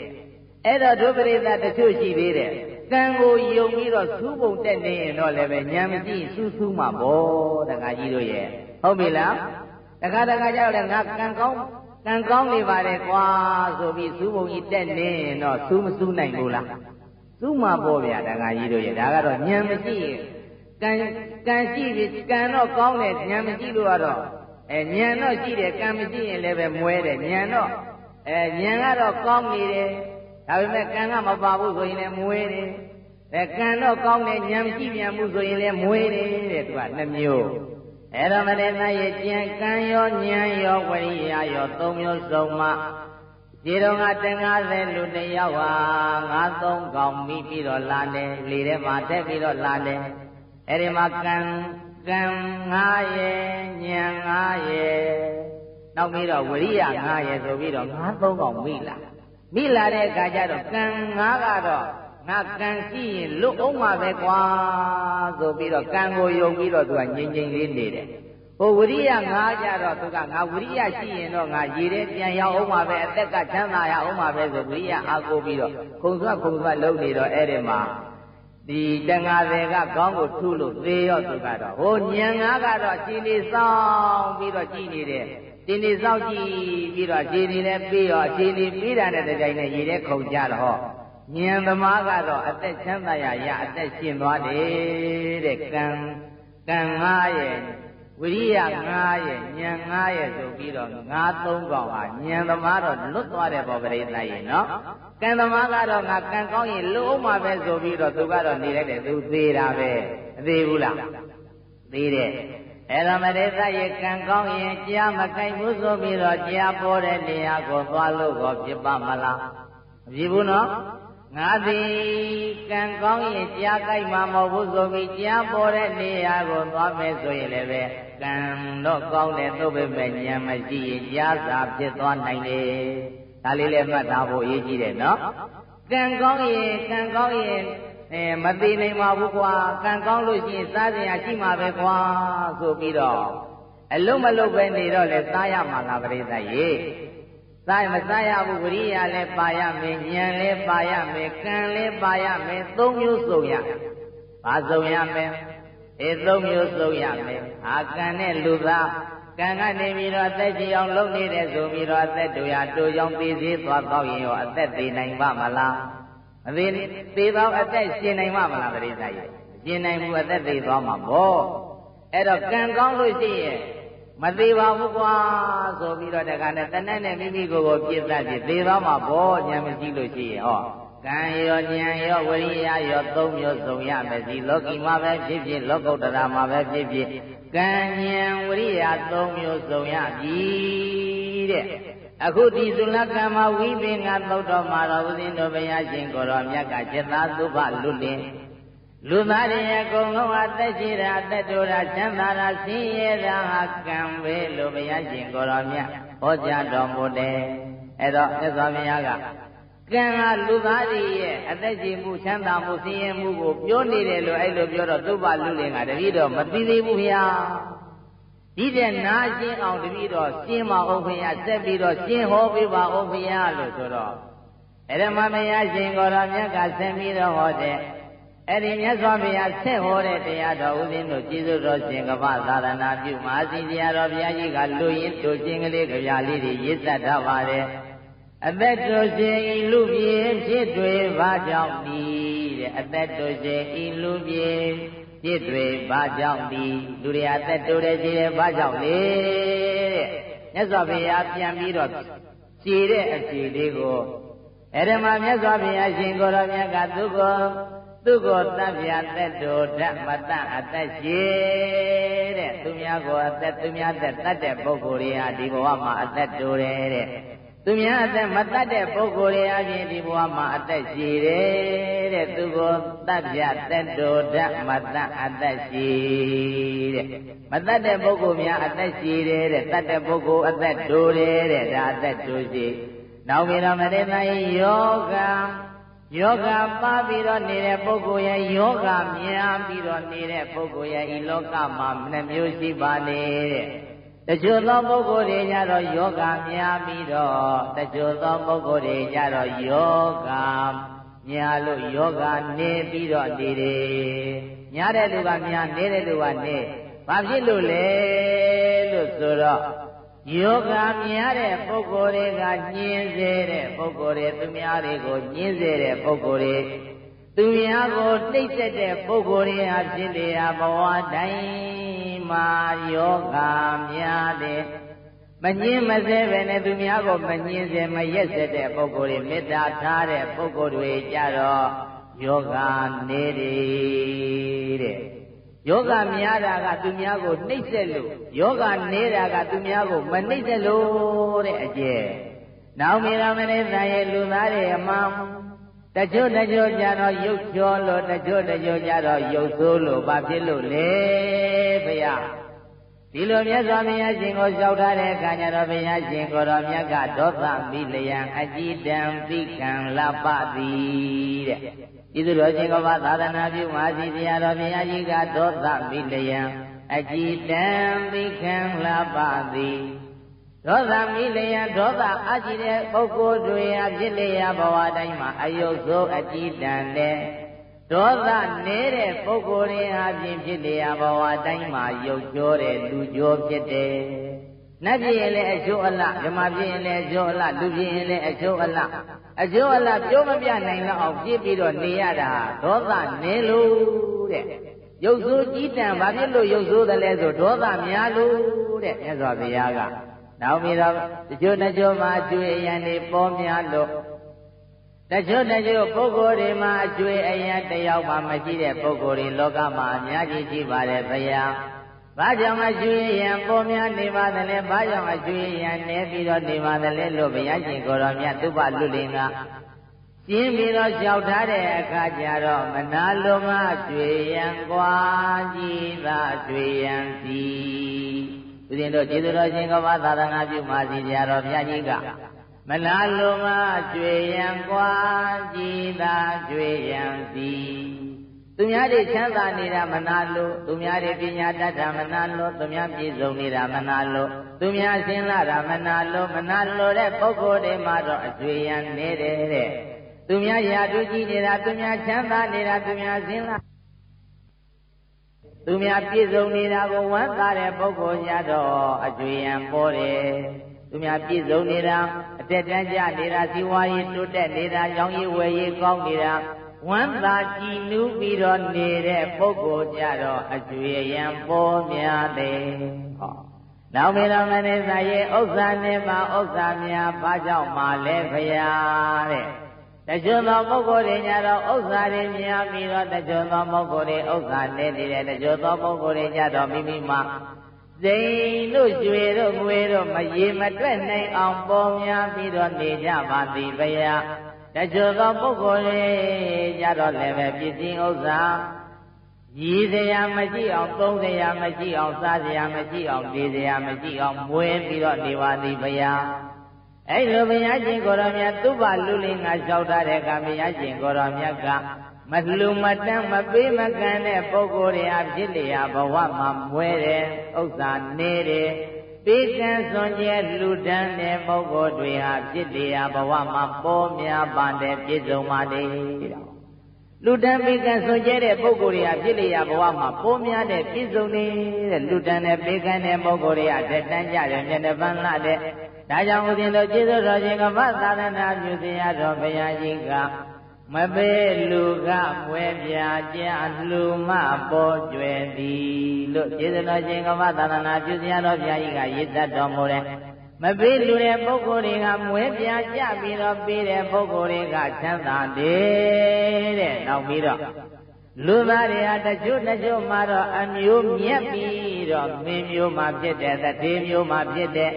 အဲ့တော့ဒုပရိသတ်တချို့ရှိသေးတယ်ကံကိုယုံပြီးတော့စူးပုံတက်နေရင်တော့လည်းပဲဉာဏ်မကြည့်စူးမှာပေါ့တခါကြီးတို့ရဲ့ဟုတ်ပြီလားတခါကြောက်လည်းငါကံကောင်းနေပါတယ်ကွာဆိုပြီးစူးပုံကြီးတက်နေရင်တော့စူးမစူးနိုင်ဘူးလားစူးမှာပေါ့ဗျာတခါကြီးတို့ရဲ့ဒါကတော့ဉာဏ်မကြည့်ရင်ကံရှိပြီကံတော့ကောင်းတယ်ဉာဏ်မကြည့်လို့ကတော့ဉာဏ်တော့ရှိတယ်ကံမကြည့်ရင်လည်းပဲမွဲတယ်ဉာဏ်တော့ဉာဏ်ကတော့ကောင်းနေတယ်ဒါပေမဲ့ကံကမပါဘူးဆိုရင်လည်းမွဲတယ်ကံတော့ကောင်းတယ်ဉာဏ်မရှိပြန်ဘူးဆိုရင်လည်းမွဲတယ်တဲ့သူကနှစ်မျိုးအဲ့တော့မတည်းသားရဲ့ကြံကံရောဉာဏ်ရောဝိရိယရောသုံးမျိုးစုံမှခြေတော်က150လူတယောက်ဟာ9-3កောင်မိပြီးတော့လာတယ်လေထဲမှာထက်ပြီးတော့လာတယ်အဲ့ဒီမှာကံ9ရဲ့ဉာဏ်9ရဲ့နောက်ပြီးတော့ဝိရိယ9ရဲ့ဆိုပြီးတော့9-3កောင်မိလာတဲ့အခါကျတော့ကံ9ကတော့ငါကံရှိရင်လွတ်အောင်ပါပဲကွာဆိုပြီးတော့ကံကိုယုံပြီးတော့သူကငြိမ်ငြိမ်လေးနေတယ်ဟိုဝိရိယ9ကြတော့သူကငါဝိရိယရှိရင်တော့ငါရေထဲပြန်ရောက်အောင်ပါပဲအသက်ကချမ်းသာရအောင်ပါပဲဆိုဝိရိယအားကိုပြီးတော့ခုံဆွလုပ်နေတော့အဲ့ဒီမှာဒီ150ကခေါင်းကိုထုလို့သေရောသူကတော့ဟိုဉာဏ်9ကတော့ခြေနေဆောင်ပြီးတော့ကြည်နေတယ်ခြေနေဆောင်ကြည့်ပြီးတော့ခြေနေလည်းပြီးရောခြေနေပြီးတာတဲ့တိုင်နဲ့ရေထဲခုန်ကြတော့ဟောဉာဏ်သမားကတော့အသက်ချမ်းသာရအသက်ရှင်သွားတယ်တဲ့ကံ9ရဲ့ ဝိရိယ9ရဲ့ဉာဏ်9ရဲ့ဆိုပြီးတော့ငါးသုံးကောင်ဟာဉာဏ်သမားတော့လွတ်သွားတယ်ပေါ့ပရိသတ်ရေနော်ကံသမားကတော့ငါကံကောင်းရင်လွတ်အောင်မှာပဲဆိုပြီးတော့သူကတော့နေလိုက်တယ်သူသေးတာပဲမသေးဘူးလားသေးတယ်အဲ့တော့မရိသတ်ရေကံကောင်းရင်ကြားမကိုက်ဘူးဆိုပြီးတော့ကြားပေါ်တဲ့နေရာကိုသွားလို့ကိုဖြစ်ပါမလားမဖြစ်ဘူးနော်ငါသည်ကံကောင်းရင်ကြားကိုက်မှာမဟုတ်ဘူးဆိုပြီးကြားပေါ်တဲ့နေရာကိုသွားမယ်ဆိုရင်လည်းပဲကံတော့ကောင်းတယ်သို့ပေမဲ့ဉာဏ်မရှိရင်ကြားစာဖြစ်သွားနိုင်တယ်ဒါလေးလည်းမှတ်ထားဖို့အရေးကြီးတယ်နော်ကံကောင်းရင်မသိနိုင်ပါဘူးကွာကံကောင်းလို့ရှိရင်စားစရာရှိမှာပဲကွာဆိုပြီးတော့အလုံးမလုံးပဲနေတော့လေစားရမှာလားပရိသတ်ရေစားမစားရဘူးဝိရိယလည်းပါရမယ်ဉာဏ်လည်းပါရမယ်ကံလည်းပါရမယ်သုံးမျိုးစုံရဘာစုံရမယ်သုံးမျိုးစုံရမယ်အာကံနဲ့လူသားကံကနေပြီးတော့အသက်ကြီးအောင်လုပ်နေတယ်ဆိုပြီးတော့အသက်တို့ရတို့ကြောင့်သိသေးသွားတော့ရင်ရောအသက်သေးနိုင်ပါမလားမသေးသေးတော့အသက်ရှင်နိုင်ပါမလားပရိသတ်ရေရှင်နိုင်ဘူးအသက်သေးသွားမှာပေါ့အဲ့တော့ကံကောင်းလို့ရှိရင်မသေးပါဘူးကွာဆိုပြီးတော့တခါနဲ့တဏှတ်နဲ့မိမိကိုယ်ကိုပြစ်တတ်ပြီးသေသွားမှာပေါ့ဉာဏ်မရှိလို့ရှိရင်ဟောကံရောဉာဏ်ရောဝိရိယရောသုံးမျိုးစုံရမယ်ဒီလောကီမှာပဲဖြစ်ဖြစ်လောကုတ္တရာမှာပဲဖြစ်ဖြစ်ကံဉာဏ်ဝိရိယသုံးမျိုးစုံရပြီတဲ့အခုဒီသုလကံမှာဝိပင်္ဂသုတ်တော်မှာတော်ဦးဇင်းတို့ဘုရားရှင်ကိုယ်တော်မြတ်ကจิตသားသုဘလွတ်လင်လူသားတွေအကုန်လုံးအသက်ရှိတာအသက်တိုတာချမ်းသာတာဆင်းရဲတာဟာကံပဲလို့ဘုရားရှင်ကိုယ်တော်မြတ်ဟောကြားတော်မူတယ်အဲ့တော့မြတ်စွာဘုရားကကံဟာလူသားတွေရဲ့အသက်ရှင်မှုချမ်းသာမှုဆင်းရဲမှုကိုပြောနေတယ်လို့အဲ့လိုပြောတော့သုဘလူလင်ကတပည့်တော်မသိသေးဘူးဗျာဒီတဲ့နာရှင်းအောင်တပည့်တော်ရှင်းပါအောင်ခင်ဗျာဆက်ပြီးတော့ရှင်းဟောပေးပါအောင်ခင်ဗျာလို့ဆိုတော့အဲ့ဒါမှဘုရားရှင်ကိုယ်တော်မြတ်ကဆက်ပြီးတော့ဟောတဲ့အဲ့ဒီမြတ်စွာဘုရားဆက်ဟောတဲ့တရားတော်ဦးဇင်းတို့ကျေးဇူးတော်ရှင်ကပ္ပသာသနာပြုမဟာစီတရားတော်ဘုရားကြီးကလူရင်းတို့ချင်းကလေးကြပြလေးတွေရေးသက်ထားပါတယ်အသက်တို့ရှင်ဤလူပြေဖြစ်တွေဘာကြောင့်ဒီတဲ့အသက်တို့ရှင်ဤလူပြေဖြစ်တွေဘာကြောင့်ဒီလူတွေအသက်တို့တဲ့ကြီးတယ်ဘာကြောင့်လဲတဲ့မြတ်စွာဘုရားပြန်ပြီးတော့ဖြေတဲ့အဖြေလေးကိုအဲ့ဒီမှာမြတ်စွာဘုရားရှင်ကိုယ်တော်မြတ်ကသူကိုတတ်ပြသက်တို့ဓမ္မတအသက်ရှိတဲ့သူများကိုအသက်သူများသက်တတ်တဲ့ပုဂ္ဂိုလ်တွေဟာဒီဘဝမှာအသက်တိုးတယ်တဲ့သူများအသက်မတတ်တဲ့ပုဂ္ဂိုလ်တွေအပြင်ဒီဘဝမှာအသက်ရှိတယ်တဲ့သူကိုတတ်ပြသက်တို့ဓမ္မတအသက်ရှိတဲ့မတတ်တဲ့ပုဂ္ဂိုလ်များအသက်ရှိတယ်တဲ့တတ်တဲ့ပုဂ္ဂိုလ်အသက်တိုးတယ်တဲ့ဒါအသက်တိုးရှိနောက်ပြီးတော့မတေသာယောဂပါပြီးတော့နေတဲ့ပုဂ္ဂိုလ်ရဲ့ယောဂများပြီးတော့နေတဲ့ပုဂ္ဂိုလ်ရဲ့ဤလောကမှာနှမျိုးရှိပါနေတဲ့တချို့သောပုဂ္ဂိုလ်တွေကြတော့ယောဂများပြီးတော့တချို့သောပုဂ္ဂိုလ်တွေကြတော့ယောဂများလို့ယောဂနေပြီးတော့နေတယ်များတဲ့လူကများနေတဲ့လူကနေဘာဖြစ်လို့လဲလို့ဆိုတော့ယောဂများတဲ့ပုဂ္ဂိုလ်တွေကညှင်းစေတဲ့ပုဂ္ဂိုလ်တွေသူများတွေကိုညှင်းစေတဲ့ပုဂ္ဂိုလ်တွေသူများကိုနှိပ်စက်တဲ့ပုဂ္ဂိုလ်တွေဟာဖြစ်နေရဘဝတိုင်းမှာယောဂများတဲ့မညှင်းမဆဲပဲနဲ့သူများကိုမညှင်းစေမရက်စက်တဲ့ပုဂ္ဂိုလ်တွေမေတ္တာထားတဲ့ပုဂ္ဂိုလ်တွေကြတော့ယောဂနေတယ်တဲ့ယောဂများတာကသူများကိုနှိပ်စက်လို့ယောဂနေတာကသူများကိုမနှိပ်စက်လို့တဲ့အကျဲနောက်မီရမနေသာရဲ့လူသားတွေအမှန်တချို့ကြတော့ရုပ်ချောလို့တချို့ကြတော့ရုပ်ဆိုးလို့ဘာဖြစ်လို့လဲဘုရားဒီလိုမြတ်စွာဘုရားရှင်ကိုလျှောက်ထားတဲ့အခါကျတော့ဘုရားရှင်ကိုယ်တော်မြတ်ကဒေါသမိလယံအကြည်တံသိကံလပတိတဲ့ဤသို့တော်ရှင်ကဘာသာသနာပြုမဟာစီတရားတော်ဘုရားကြီးကဒေါသမိလယံအကြည်တံသိကံလပတိဒေါသမိလယံဒေါသအကြည်တဲ့ပုဂ္ဂိုလ်တွေအဖြစ်လျာဘဝတိုင်းမှာအယုတ်ဆိုးအကြည်တံတဲ့ဒေါသနေတဲ့ပုဂ္ဂိုလ်တွေဟာဖြစ်လျာဘဝတိုင်းမှာရုပ်ကျော်တဲ့လူကျော်ဖြစ်တယ်နတ်ပြည်ရင်လည်းအကျိုးအလဓမ္မပြည်ရင်လည်းအကျိုးအလလူပြည်ရင်လည်းအကျိုးအလပြောမပြနိုင်တော့အောင်ပြစ်ပြီးတော့နေရတာဒေါသနေလို့တဲ့ ရုပ်ဆိုးကြီးတံဘာဖြစ်လို့ရုပ်ဆိုးတယ်လဲဆိုဒေါသများလို့တဲ့မြတ်စွာဘုရားကနောက်ပြီးတော့တချို့မှာအကျွေးအရန်တွေပေါ်များလို့တချို့ပုဂ္ဂိုလ်တွေမှာအကျွေးအရန်တယောက်မှမရှိတဲ့ပုဂ္ဂိုလ်တွေလောကမှာအများကြီးရှိပါတယ်ဘုရားဘာကြောင့်အကျွေးအရန်ပေါ်များနေပါသလဲဘာကြောင့်အကျွေးအရန်နေပြီးတော့နေပါသလဲလို့ဘုရားရှင်ကိုယ်တော်မြတ်သုဘလူလင်ကရှင်းပြီးတော့လျှောက်ထားတဲ့အခါကျတော့မနာလိုမှကျွေရန်ကွာကြည်သာကျွေရန်စီဦးဇင်းတို့ကျေးဇူးတော်ရှင်ကမ္ဘာသာသနာပြုပါစီကြတော်ဘုရားကြီးကမနာလိုမှကျွေရန်ကွာကြည်သာကျွေရန်စီသူများတွေချမ်းသာနေတာမနာလိုသူများတွေပညာတတ်တာမနာလိုသူများပြည့်စုံနေတာမနာလိုသူများရှင်းလာတာမနာလိုတဲ့ပုဂ္ဂိုလ်တွေမှာတော့အကျွေရန်နေတယ်တဲ့သူများရာထူးကြီးနေတာသူများချမ်းသာနေတာသူများစင်လာသူများပြည့်စုံနေတာကိုဝမ်းသာတဲ့ပုဂ္ဂိုလ်ကြတော့အကျွေရန်ပေါ်တယ်သူများပြည့်စုံနေတာအတက်တန်းကြနေတာဇီဝရေးတိုးတက်နေတာရောင်းရည်ဝယ်ရေးကောင်းနေတာဝမ်းသာကြည်နူးပြီးတော့နေတဲ့ပုဂ္ဂိုလ်ကြတော့အကျွေရန်ပေါ်များတယ်ဟောနောက်မေတော်မနေသာရဲ့ဥစ္စာနဲ့ပါဥစ္စာများဘာကြောင့်မှလဲဖရာတဲ့တချို့သောပုဂ္ဂိုလ်တွေညတော့ဥစ္စာတွေများပြီးတော့တချို့သောပုဂ္ဂိုလ်တွေဥစ္စာနေနေတယ်တချို့သောပုဂ္ဂိုလ်တွေညတော့မိမိမှာစိန်တို့ရွှေတို့ငွေတို့မရေမတွက်နိုင်အောင်ပေါ်များပြီးတော့နေကြပါသည်ဗျာတချို့သောပုဂ္ဂိုလ်တွေညတော့လည်းပဲပစ္စည်းဥစ္စာရည်စရာမရှိအောင်သုံးစရာမရှိအောင်စားစရာမရှိအောင်နေစရာမရှိအောင်မွေးပြီးတော့နေပါသည်ဗျာအဲ့လိုဘုရားရှင်ကိုယ်တော်မြတ်သုဘလူလင်ကလျှောက်ထားတဲ့ကဘုရားရှင်ကိုယ်တော်မြတ်ကမလှူမတန်းမပေးမကန်တဲ့ပုဂ္ဂိုလ်တွေအဖြစ်လျာဘဝမှာမွဲတယ်ဥစ္စာနေတယ်ပေးကမ်းစွန်ကျဲလှူဒန်းတဲ့ပုဂ္ဂိုလ်တွေဟာဖြစ်လျာဘဝမှာပေါ်များပါတယ်ပြည့်စုံပါတယ်လူတန်းပေးကမ်းစွန်ကျဲတဲ့ပုဂ္ဂိုလ်တွေဟာဖြစ်လျာဘဝမှာပေါ်များတဲ့ပြည့်စုံနေတဲ့လူတန်းနဲ့ပေးကမ်းတဲ့ပုဂ္ဂိုလ်တွေကတက်တန်းကြတယ်မျက်နှာပန်းလှတဲ့ဒါကြောင့်ဦးဇင်းတို့ကျေးဇူးတော်ရှင်ကမ္ဘာသာသနာပြုစရာတော်ဘုရားကြီးကမပေးလူကမွဲပြကြလူမပေါ်ကျွယ်သည်လို့ကျေးဇူးတော်ရှင်ကမ္ဘာသာသနာပြုစရာတော်ဘုရားကြီးကရည်သက်တော်မူတယ်မပေးလူတဲ့ပုဂ္ဂိုလ်တွေကမွဲပြကြပြီးတော့ပေးတဲ့ပုဂ္ဂိုလ်တွေကချမ်းသာတယ်တဲ့နောက်ပြီးတော့လူသားတွေဟာတချို့မှာတော့အမျိုးမြတ်ပြီးတော့မင်းမျိုးမှာဖြစ်တဲ့တတိမျိုးမှာဖြစ်တဲ့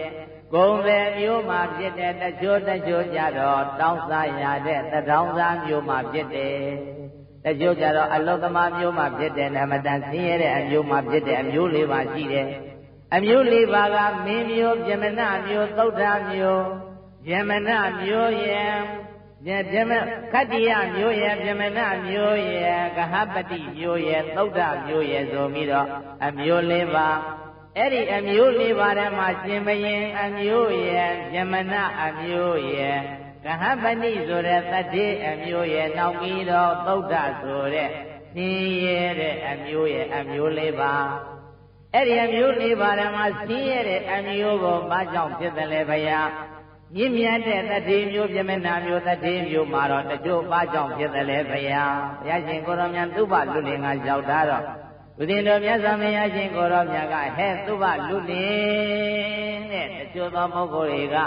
ကုံတယ်မျိုးမှာဖြစ်တဲ့တချို့ကြတော့တောင်းစားရတဲ့တထောင်စားမျိုးမှာဖြစ်တယ်တချို့ကြတော့အလုသမားမျိုးမှာဖြစ်တဲ့နမတန်ဆင်းရဲတဲ့အမျိုးမှာဖြစ်တဲ့အမျိုး၄ပါးရှိတယ်အမျိုး၄ပါးကမင်းမျိုးပြမနာမျိုးသုဒ္ဓမျိုးပြမနာမျိုးရဲ့ခတ္တိယမျိုးရဲ့ပြမနာမျိုးရဲ့ကဟပတိမျိုးရဲ့သုဒ္ဓမျိုးရဲ့ဆိုပြီးတော့အမျိုး၄ပါးအဲ့ဒီအမျိုး၄ပါးထဲမှာရှင်ဘရင်အမျိုးရဲ့ယမနာအမျိုးရဲ့ကဟပတိဆိုတဲ့တတိအမျိုးရဲ့နောက်ပြီးတော့သုဒ္ဓဆိုတဲ့သင်ရဲတဲ့အမျိုးရဲ့အမျိုး၄ပါးအဲ့ဒီအမျိုး၄ပါးထဲမှာသင်ရဲတဲ့အမျိုးကိုဘာကြောင့်ဖြစ်တယ်လဲဗျာမြင့်မြတ်တဲ့တတိမျိုးပြမနာမျိုးတတိမျိုးမှာတော့တချို့ဘာကြောင့်ဖြစ်တယ်လဲဗျာဘုရားရှင်ကိုရောမြတ်သုဘလူလင်ကရောက်တာတော့ဦးဇင်းတော်မြတ်စွာဘုရားရှင်ကိုရောမြတ်ကဟဲ့သုဘလူလင်တဲ့တချို့သောပုဂ္ဂိုလ်တွေက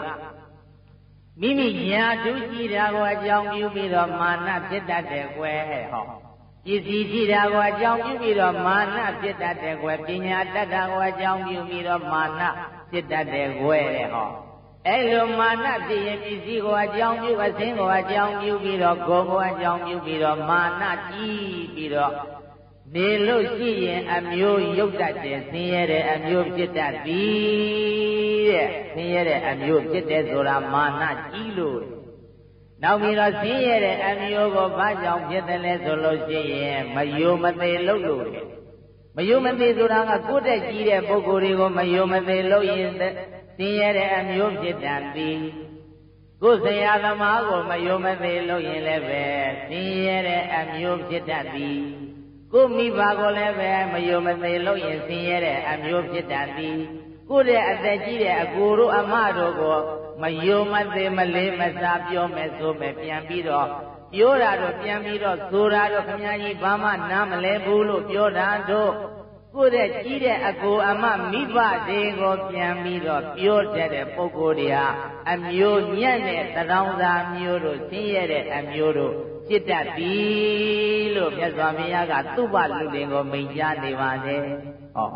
မိမိညာထူးကြည့်တာကိုအကြောင်းပြုပြီးတော့မာနဖြစ်တတ်တယ်ကွယ်ဟဲ့ဟောပစ္စည်းကြည့်တာကိုအကြောင်းပြုပြီးတော့မာနဖြစ်တတ်တယ်ကွယ်ပညာတတ်တာကိုအကြောင်းပြုပြီးတော့မာနဖြစ်တတ်တယ်ကွယ်တဲ့ဟောအဲ့လိုမာနဖြစ်ရင်ပစ္စည်းကိုအကြောင်းပြုအစင်းကိုအကြောင်းပြုပြီးတော့ကိုယ်ကိုအကြောင်းပြုပြီးတော့မာနကြီးပြီးတော့နေလို့ရှိရင်အမျိုးရုပ်တတ်တယ်ဆင်းရဲတဲ့အမျိုးဖြစ်တတ်သည်တဲ့ဆင်းရဲတဲ့အမျိုးဖြစ်တယ်ဆိုတာမာနကြီးလို့နောက်ပြီးတော့ဆင်းရဲတဲ့အမျိုးကိုဘာကြောင့်ဖြစ်တယ်လဲဆိုလို့ရှိရင်မယုံမသေးလို့တယ်မယုံမသေးဆိုတာကကိုယ်တက်ကြီးတဲ့ပုဂ္ဂိုလ်တွေကိုမယုံမသေးလို့ရင်ဆင်းရဲတဲ့အမျိုးဖြစ်တတ်သည်ကိုယ်ဆရာသမားကိုမယုံမသေးလို့ရင်လည်းပဲဆင်းရဲတဲ့အမျိုးဖြစ်တတ်သည်ကိုမိဘကိုလည်းပဲမယုံမသေးလို့ရင်ဆင်းရဲတဲ့အမျိုးဖြစ်တတ်သည်ကိုယ့်ရဲ့အသက်ကြီးတဲ့အကိုတို့အမတို့ကို မယုံမသိမလေးမစားပြောမယ်ဆိုမယ်ပြန်ပြီးတော့ပြောတာတော့ပြန်ပြီးတော့ဆိုတာတော့ခမကြီးဘာမှနားမလဲဘူးလို့ပြောတာတော့ကိုယ့်ရဲ့ကြီးတဲ့အကိုအမမိဘတွေကိုပြန်ပြီးတော့ပြောတတ်တဲ့ပုဂ္ဂိုလ်တွေဟာအမျိုးညံ့တဲ့သတောင်းစာမျိုးတို့ဆင်းရဲတဲ့အမျိုးတို့จิตတတ်ပြီလို့မြတ်စွာဘုရားကသူ့ဘလူလင်ကိုမိန့်ကြားနေပါတယ်ဟော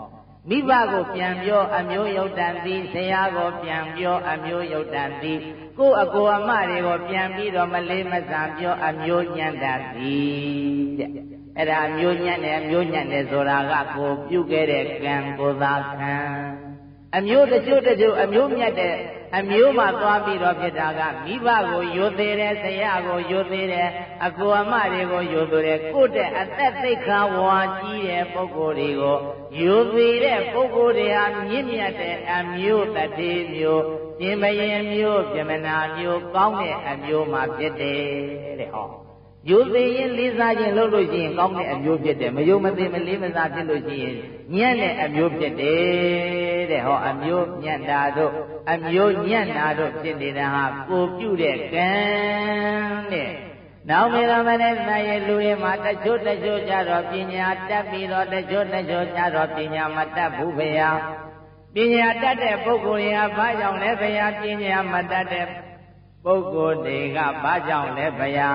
မိဘကိုပြန်ပြောအမျိုးယုတ်တန်သည်ဆရာကိုပြန်ပြောအမျိုးယုတ်တန်သည်ကိုယ့်အကိုအမတွေကိုပြန်ပြီးတော့မလေးမစားပြောအမျိုးညံ့တတ်သည်တဲ့အဲ့ဒါအမျိုးညံ့တယ်အမျိုးညံ့တယ်ဆိုတာကကိုပြုခဲ့တဲ့ကံကိုသာခံအမျိုးတချို့အမျိုးမြတ်တဲ့အမျိုးမှသွားပြီးတော့ဖြစ်တာကမိဘကိုယိုသေးတယ်ဆရာကိုယိုသေးတယ်အကိုအမတွေကိုယိုသေးတယ်ကိုယ့်တဲ့အသက်သိက္ခာဝါကြီးတဲ့ပုဂ္ဂိုလ်တွေကိုယိုသေးတဲ့ပုဂ္ဂိုလ်တွေဟာမြင့်မြတ်တဲ့အမျိုးတတိမျိုးရှင်ဘရင်မျိုးပြမနာမျိုးကောင်းတဲ့အမျိုးမှဖြစ်တယ်တဲ့ဟောယိုသေးရင်လေးစားခြင်းလုပ်လို့ရှိရင်ကောင်းတဲ့အမျိုးဖြစ်တယ်မယုံမသိမလေးမစားဖြစ်လို့ရှိရင်ညံ့တဲ့အမျိုးဖြစ်တယ်တဲ့ဟောအမျိုးညံ့တာတို့အမျိုးညံ့တာတို့ဖြစ်နေတာဟာကိုပြုတဲ့ကံတဲ့နောက်မေရမနဲ့သာရဲ့လူတွေမှာတချို့ကြတော့ပညာတတ်ပြီးတော့တချို့ကြတော့ပညာမတတ်ဘူးဗျာပညာတတ်တဲ့ပုဂ္ဂိုလ်ရာဘာကြောင့်လဲဗျာပညာမတတ်တဲ့ပုဂ္ဂိုလ်တွေကဘာကြောင့်လဲဗျာ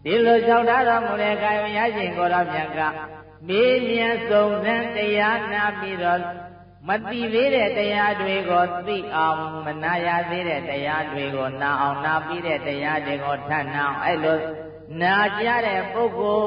ဒီလိုလျှောက်ထားတော်မူတဲ့ကာယရရှင်ကိုရောမြတ်ကမေးမြန်းစုံစမ်းတရားနာပြီးတော့မသိသေးတဲ့တရားတွေကိုသိအောင်မနာရသေးတဲ့တရားတွေကိုနာအောင်နာပြီးတဲ့တရားတွေကိုထပ်နာအောင်အဲ့လိုနာကြတဲ့ပုဂ္ဂို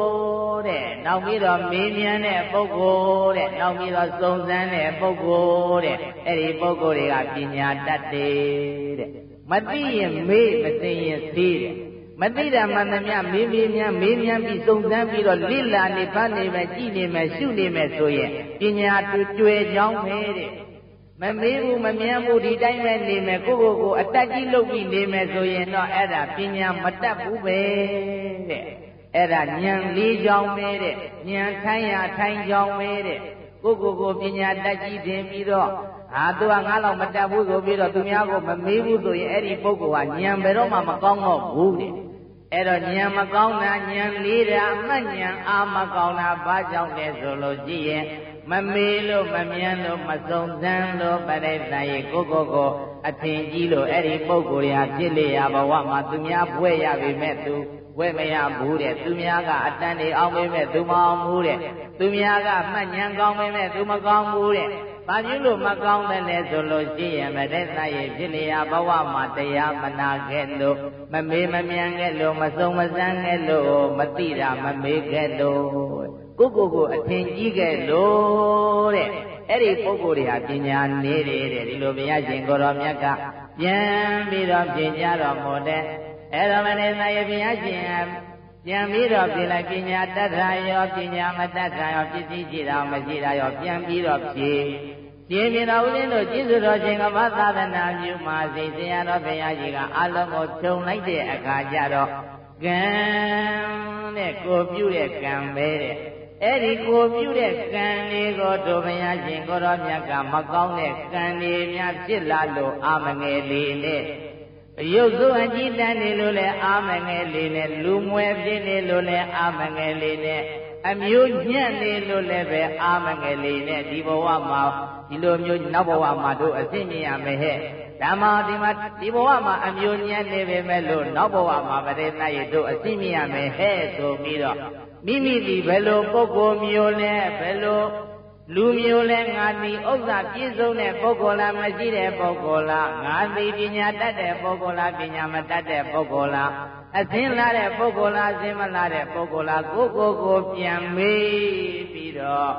လ်တဲ့နောက်ပြီးတော့မေးမြန်းတဲ့ပုဂ္ဂိုလ်တဲ့နောက်ပြီးတော့စုံစမ်းတဲ့ပုဂ္ဂိုလ်တဲ့အဲ့ဒီပုဂ္ဂိုလ်တွေကပညာတတ်တယ်တဲ့မသိရင်မေးမသိရင်သိတယ်မသိတာမှန်သမျှမေးမြန်းပြီးစုံစမ်းပြီးတော့လိလာနေဖတ်နေမယ်ကြည်နေမယ်ရှုနေမယ်ဆိုရင်ပညာတွေ့ကြောင်းပဲတဲ့မမေးဘူးမမြန်းဘူးဒီတိုင်းပဲနေမယ်ကိုအတက်ကြီးလုပ်ပြီးနေမယ်ဆိုရင်တော့အဲ့ဒါပညာမတတ်ဘူးပဲတဲ့အဲ့ဒါဉာဏ်လေးကြောင်းပဲတဲ့ဉာဏ်ထိုင်ကြောင်းပဲတဲ့ကိုပညာတတ်ကြီးတင်ပြီးတော့သူကငါလောက်မတတ်ဘူးဆိုပြီးတော့သူများကိုမမေးဘူးဆိုရင်အဲ့ဒီပုဂ္ဂိုလ်ကဉာဏ်ဘယ်တော့မှမကောင်းတော့ဘူးတဲ့အဲ့တော့ဉာဏ်မကောင်းတာဉာဏ်လေးတာအမှတ်ဉာဏ်အာမကောင်းတာဘာကြောင့်လဲဆိုလို့ကြည့်ရင်မမေးလို့မမြန်းလို့မစုံစမ်းလို့ပရိသတ်ရဲ့ကိုအထင်ကြီးလို့အဲ့ဒီပုဂ္ဂိုလ်ရာဖြစ်လေရဘဝမှာသူများဘွဲ့ရပေမဲ့သူဘွဲ့မရဘူးတဲ့သူများကအတန်တွေအောင်ပေမဲ့သူမအောင်ဘူးတဲ့သူများကမှတ်ဉာဏ်ကောင်းပေမဲ့သူမကောင်းဘူးတဲ့ဘာဖြစ်လို့မကောင်းတယ်လဲဆိုလို့ရှိရင်မတဲ့သားရဲ့ဖြစ်လျာဘဝမှာတရားမနာခဲ့လို့မမေးမမြန်းခဲ့လို့မစုံမစမ်းခဲ့လို့မသိတာမမေးခဲ့လို့ကိုအထင်ကြီးခဲ့လို့တဲ့အဲ့ဒီပုဂ္ဂိုလ်တွေဟာပညာနေတယ်တဲ့ဒီလိုဘုရားရှင်ကိုရောမြတ်ကပြန်ပြီးတော့ပြင်ကြတော်မူတဲ့အဲ့တော့မတဲ့သားရဲ့ဘုရားရှင်ပြန်ပြီးတော့ပြင်လိုက်ပညာတတ်တာရောပညာမတတ်တာရောပစ္စည်းရှိတာမရှိတာရောပြန်ပြီးတော့ဖြေမြင်တော်ဦးဇင်းတို့ကျေးဇူးတော်ရှင်ကမသာသနာပြုမှာစိတ်ဆရာတော်ဘုရားကြီးကအလုံးကိုထုံလိုက်တဲ့အခါကျတော့ကံတဲ့ကိုပြုတဲ့ကံပဲတဲ့အဲ့ဒီကိုပြုတဲ့ကံလေးကိုတို့ဘုရားရှင်ကိုရောမြတ်ကမကောင်းတဲ့ကံတွေများဖြစ်လာလို့အာမငယ်လေးနဲ့ရုပ်ဆိုးအကြည့်တန်းနေလို့လဲအာမငယ်လေးနဲ့လူမွဲဖြစ်နေလို့လဲအာမငယ်လေးနဲ့အမျိုးညံ့နေလို့လည်းပဲအာမငယ်လေးနဲ့ဒီဘဝမှာဒီလိုမျိုးနောက်ဘဝမှာတို့အသိမြင်ရမယ်ဟဲ့ဓမ္မဒီဘဝမှာအမျိုးညံ့နေပေမဲ့လို့နောက်ဘဝမှာပရိသတ်ရဲ့တို့အသိမြင်ရမယ်ဟဲ့ဆိုပြီးတော့မိမိဒီဘယ်လိုပုဂ္ဂိုလ်မျိုးလဲဘယ်လိုလူမျိုးလဲငါဒီဥစ္စာပြည့်စုံတဲ့ပုဂ္ဂိုလ်လားမရှိတဲ့ပုဂ္ဂိုလ်လားငါဒီပညာတတ်တဲ့ပုဂ္ဂိုလ်လားပညာမတတ်တဲ့ပုဂ္ဂိုလ်လားအသင်လာတဲ့ပုဂ္ဂိုလ်လားအသင်မလာတဲ့ပုဂ္ဂိုလ်လားကိုပြန်မေးပြီးတော့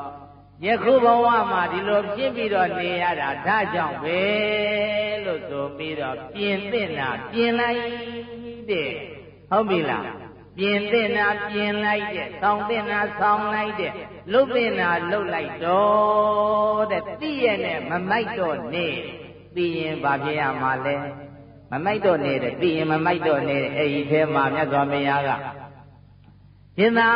ယခုဘဝမှာဒီလိုဖြစ်ပြီးတော့နေရတာဒါကြောင့်ပဲလို့ဆိုပြီးတော့ပြင်သင့်တာပြင်လိုက်တဲ့ဟုတ်ပြီလားပြင်သင့်တာပြင်လိုက်တဲ့ဆောင်းသင့်တာဆောင်းလိုက်တဲ့လှုပ်သင့်တာလှုပ်လိုက်တော့တဲ့သိရနဲ့မမိုက်တော့နေသိရင်ဘာဖြစ်ရမှာလဲမမိုက်တော့နေတဲ့သိရင်မမိုက်တော့နေတဲ့အဲ့ဒီထဲမှာမြတ်စွာဘုရားကရှင်သာ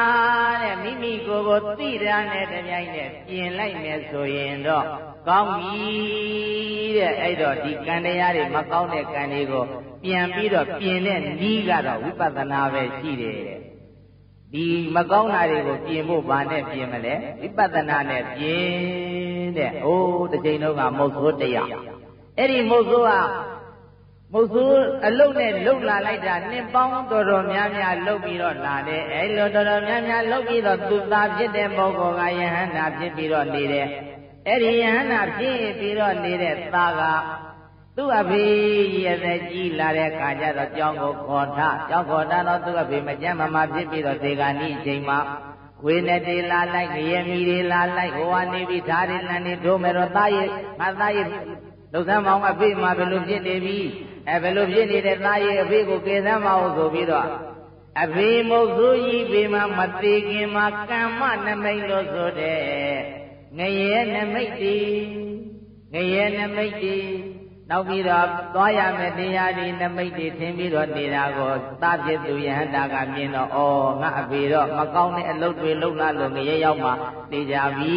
တဲ့မိမိကိုယ်သိတာနဲ့တပြိုင်နက်ပြင်လိုက်မယ်ဆိုရင်တော့ ကောင်းပြီတဲ့အဲ့တော့ဒီကံတရားတွေမကောင်းတဲ့ကံတွေကိုပြန်ပြီးတော့ပြင်တဲ့နည်းကတော့ဝိပဿနာပဲရှိတယ်တဲ့ဒီမကောင်းတာတွေကိုပြင်ဖို့ဘာနဲ့ပြင်မလဲဝိပဿနာနဲ့ပြင်တဲ့အိုးတစ်ချိန်လုံးကမုတ်ဆိုးတရားအဲ့ဒီမုတ်ဆိုးကမုတ်ဆိုးအလုတ်နဲ့လှုပ်လာလိုက်တာနှစ်ပေါင်းတော်တော်များများလှုပ်ပြီးတော့လာတယ်အဲ့လိုတော်တော်များများလှုပ်ပြီးတော့သူသားဖြစ်တဲ့ပုဂ္ဂိုလ်ကယဟန္တာဖြစ်ပြီးတော့နေတယ်အဲ့ဒီယဟန္တာဖြစ်ပြီးတော့နေတဲ့သားကသူ့အဖေရဲ့သက်ကြီးလာတဲ့အခါကျတော့ကြောင်းကိုခေါ်ထားကြောင်းခေါ်ထားတော့သူ့အဖေမကြမ်းမမာဖြစ်ပြီးတော့ဒေဂာနိအချိန်မှာခွေးနဲ့တေလာလိုက်ငရဲမီတွေလာလိုက်ဟိုကနေပြီးဓာရီလန်နေတို့မယ်တော့သားရဲ့ငါသားရဲ့လုံသမ်းမောင်အဖေမှာဘယ်လိုဖြစ်နေပြီဘယ်လိုဖြစ်နေတဲ့သားရဲ့အဖေကိုကယ်သမ်းမအောင်ဆိုပြီးတော့အဖေမုတ်ဆိုးကြီးဖေမှာမသေးခင်မှာကမ္မနမိတ်လို့ဆိုတဲ့ငရဲနမိတ်တီငရဲနမိတ်တီနောက်ပြီးတော့သွားရမယ်တရားဒီနမိတ်တွေထင်ပြီးတော့နေတာကိုသာဖြစ်သူယဟန္တာကမြင်တော့ဩငါအဖေတော့မကောင်းတဲ့အလုပ်တွေလုပ်လာလို့ငရဲရောက်မှနေကြပြီ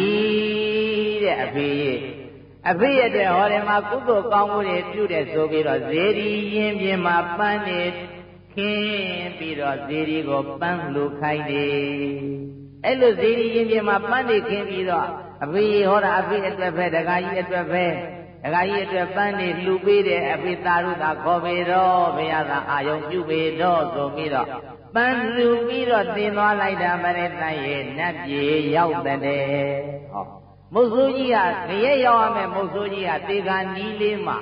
တဲ့အဖေရဲ့တဲ့ဟောတယ်မှာကုသိုလ်ကောင်းမှုတွေပြုတယ်ဆိုပြီးတော့ဇေဒီရင်ပြင်မှာပန်းနေခင်းပြီးတော့ဇေဒီကိုပန်းလူခိုင်းတယ်အဲ့လိုဇေဒီရင်ပြင်မှာပန်းနေခင်းပြီးတော့အဖေဟောတာအဖေအတွက်ပဲဒကာကြီးအတွက်ပဲဒကာကြီးအတွက်ပန်းနေလှူပေးတယ်အဖေသာရုသာခေါ်ပေတော့ဘုရားသာအာယုံပြုပေတော့ဆိုပြီးတော့ပန်းလှူပြီးတော့သင်သွားလိုက်တာမရတန်ရဲ့နတ်ပြေရောက်တဲ့ဟောမုတ်ဆိုးကြီးကငရဲရောက်ရမယ်မုတ်ဆိုးကြီးကတေဂာနီးလေးမှာ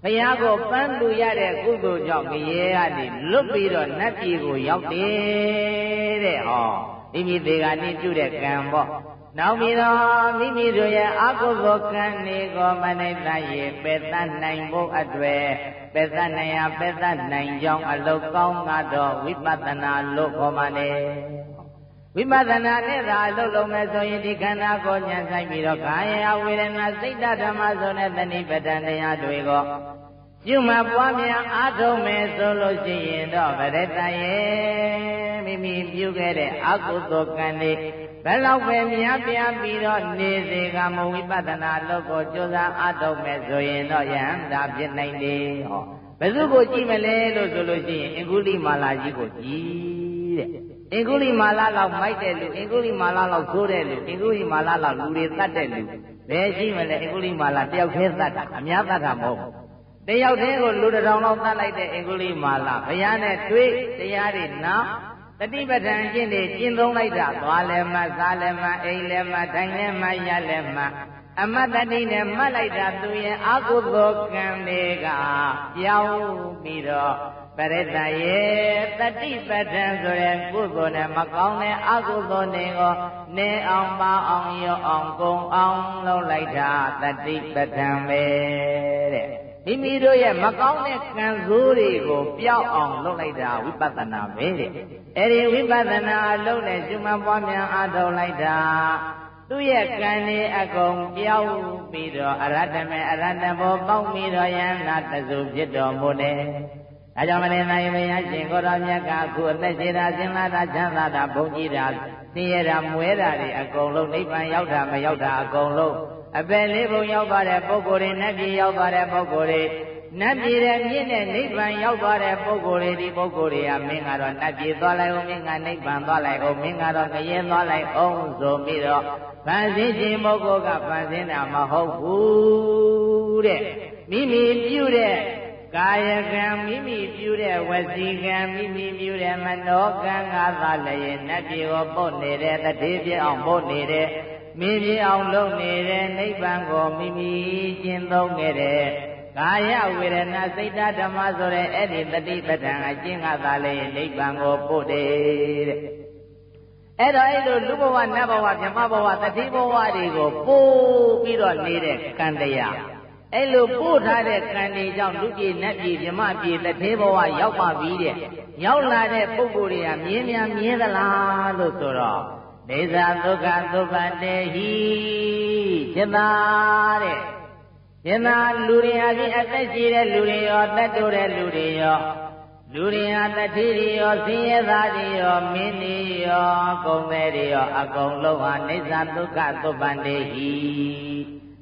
ဘုရားကိုပန်းလူရတဲ့ကုသိုလ်ကြောင့်ငရဲကနေလွတ်ပြီးတော့နတ်ပြည်ကိုရောက်တယ်တဲ့ဟောမိမိတေဂာနီးပြုတဲ့ကံပေါ့နောက်ပြီးတော့မိမိတို့ရဲ့အကုသိုလ်ကံတွေကိုမနိတရဲ့ပယ်တတ်နိုင်ဖို့အတွက်ပယ်တတ်နိုင်ရပယ်တတ်နိုင်ကြောင်းအလုတ်ကောင်းကတော့ဝိပဿနာလို့ခေါ်ပါလေဝိပဿနာနဲ့သာအလုပ်လုပ်မယ်ဆိုရင်ဒီခန္ဓာကိုဉာဏ်ဆိုင်ပြီးတော့ကာယဝေဒနာစိတ်ဓမ္မဆိုတဲ့တဏိပဒံတရားတွေကိုပြုမှပွားများအားထုတ်မယ်ဆိုလို့ရှိရင်တော့ဗရတရဲ့မိမိပြုခဲ့တဲ့အကုသိုလ်ကံတွေဘယ်လောက်ပဲများပြားပြီးတော့နေစေကမဝိပဿနာလုပ်ကိုကြိုးစားအားထုတ်မယ်ဆိုရင်တော့ယဟန္တာဖြစ်နိုင်တယ်ဟောဘယ်သူကိုကြည့်မလဲလို့ဆိုလို့ရှိရင်အင်္ဂုလိမာလာကြီးကိုကြည့်တဲ့အင်္ဂုလိမာလာလောက်မိုက်တဲ့လူအင်္ဂုလိမာလာလောက်ဆိုးတဲ့လူအင်္ဂုလိမာလာလောက်လူတွေတတ်တဲ့လူဘယ်ရှိမလဲအင်္ဂုလိမာလာတယောက်တည်းတတ်တာအများတတ်တာမဟုတ်ဘူးတယောက်တည်းကိုလူတစ်ထောင်လောက်တတ်လိုက်တဲ့အင်္ဂုလိမာလာဘုရားနဲ့တွေ့တရားတွေနာတတိပဋ္ဌာန်ကျင့်တွေကျင့်သုံးလိုက်တာသွားလည်းမှစားလည်းမှအိမ်လည်းမှထိုင်လည်းမှရလည်းမှအမတ္တတိနဲ့မှတ်လိုက်တာသူရဲ့အကုသိုလ်ကံတွေကပြောင်းပြီးတော့ပရိသတ်ရဲ့တတိပဋ္ဌာန်ဆိုတဲ့ကုသိုလ်နဲ့မကောင်းတဲ့အကုသိုလ်တွေကိုနေအောင်ပါအောင်ရောအောင်ကုန်အောင်လုပ်လိုက်တာတတိပဋ္ဌာန်ပဲတဲ့မိမိတို့ရဲ့မကောင်းတဲ့ကံဆိုးတွေကိုပျောက်အောင်လုပ်လိုက်တာဝိပဿနာပဲတဲ့အဲဒီဝိပဿနာအလုံးနဲ့ကျွမ်းပွားများအားထုတ်လိုက်တာသူ့ရဲ့ကံတွေအကုန်ပြောင်းပြီးတော့အရဟတမေအရဟတဘောပေါင်းပြီးတော့ယန္နာတစုဖြစ်တော်မူတယ်။ဒါကြောင့်မင်းနိုင်မယရှင်ကိုတော်မြတ်ကအခုအသက်ရှင်တာရှင်လာတာချမ်းသာတာဘုန်းကြီးတာသိရတာမွဲတာတွေအကုန်လုံးနိဗ္ဗာန်ရောက်တာမရောက်တာအကုန်လုံးအပယ်လေးဘုံရောက်သွားတဲ့ပုဂ္ဂိုလ်တွေနတ်ပြည်ရောက်သွားတဲ့ပုဂ္ဂိုလ်တွေနတ်ပြည်ရဲ့မြင့်တဲ့နိဗ္ဗာန်ရောက်သွားတဲ့ပုဂ္ဂိုလ်တွေဒီပုဂ္ဂိုလ်တွေကမင်းကတော့နတ်ပြည်သွားလိုက်အောင်မင်းကနိဗ္ဗာန်သွားလိုက်အောင်မင်းကတော့ငရဲသွားလိုက်အောင်ဆိုပြီးတော့ဗန်စင်းခြင်းပုဂ္ဂိုလ်ကဗန်စင်းတာမဟုတ်ဘူးတဲ့မိမိပြုတဲ့ကာယကံမိမိပြုတဲ့ဝစီကံမိမိပြုတဲ့မနောကံကသာလည်းနတ်ပြည်ကိုပို့နေတဲ့တတိပြအောင်ပို့နေတဲ့မိမိအောင်လုပ်နေတဲ့နိဗ္ဗာန်ကိုမိမိကျင့်သုံးခဲ့တဲ့ကာယဝေဒနာစိတ်ဓမ္မဆိုတဲ့အဲ့ဒီတတိပဋ္ဌာန်အကျင့်ကသာလည်းနိဗ္ဗာန်ကိုပို့တယ်တဲ့အဲ့တော့အဲ့လိုလူဘဝနတ်ဘဝဗြဟ္မဘဝတတိဘဝတွေကိုပို့ပြီးတော့နေတဲ့ကံတရားအဲ့လိုပို့ထားတဲ့ကံတွေကြောင့်လူပြည်နတ်ပြည်ဗြဟ္မပြည်တတိဘဝရောက်ပါပြီတဲ့ရောက်လာတဲ့ပုဂ္ဂိုလ်တွေကမြင်များမြင်သလားလို့ဆိုတော့ဒေသဒုက္ခသုပတေဟိจิตာတဲ့จิตာလူတွေအပြင်အသက်ရှိတဲ့လူတွေရောတတ်တိုးတဲ့လူတွေရောလူတွေဟာတတိတွေရောဆင်းရဲသားတွေရောမင်းတွေရောကုံတွေရောအကုန်လုံးဟာနေသဒုက္ခသုပတေဟိ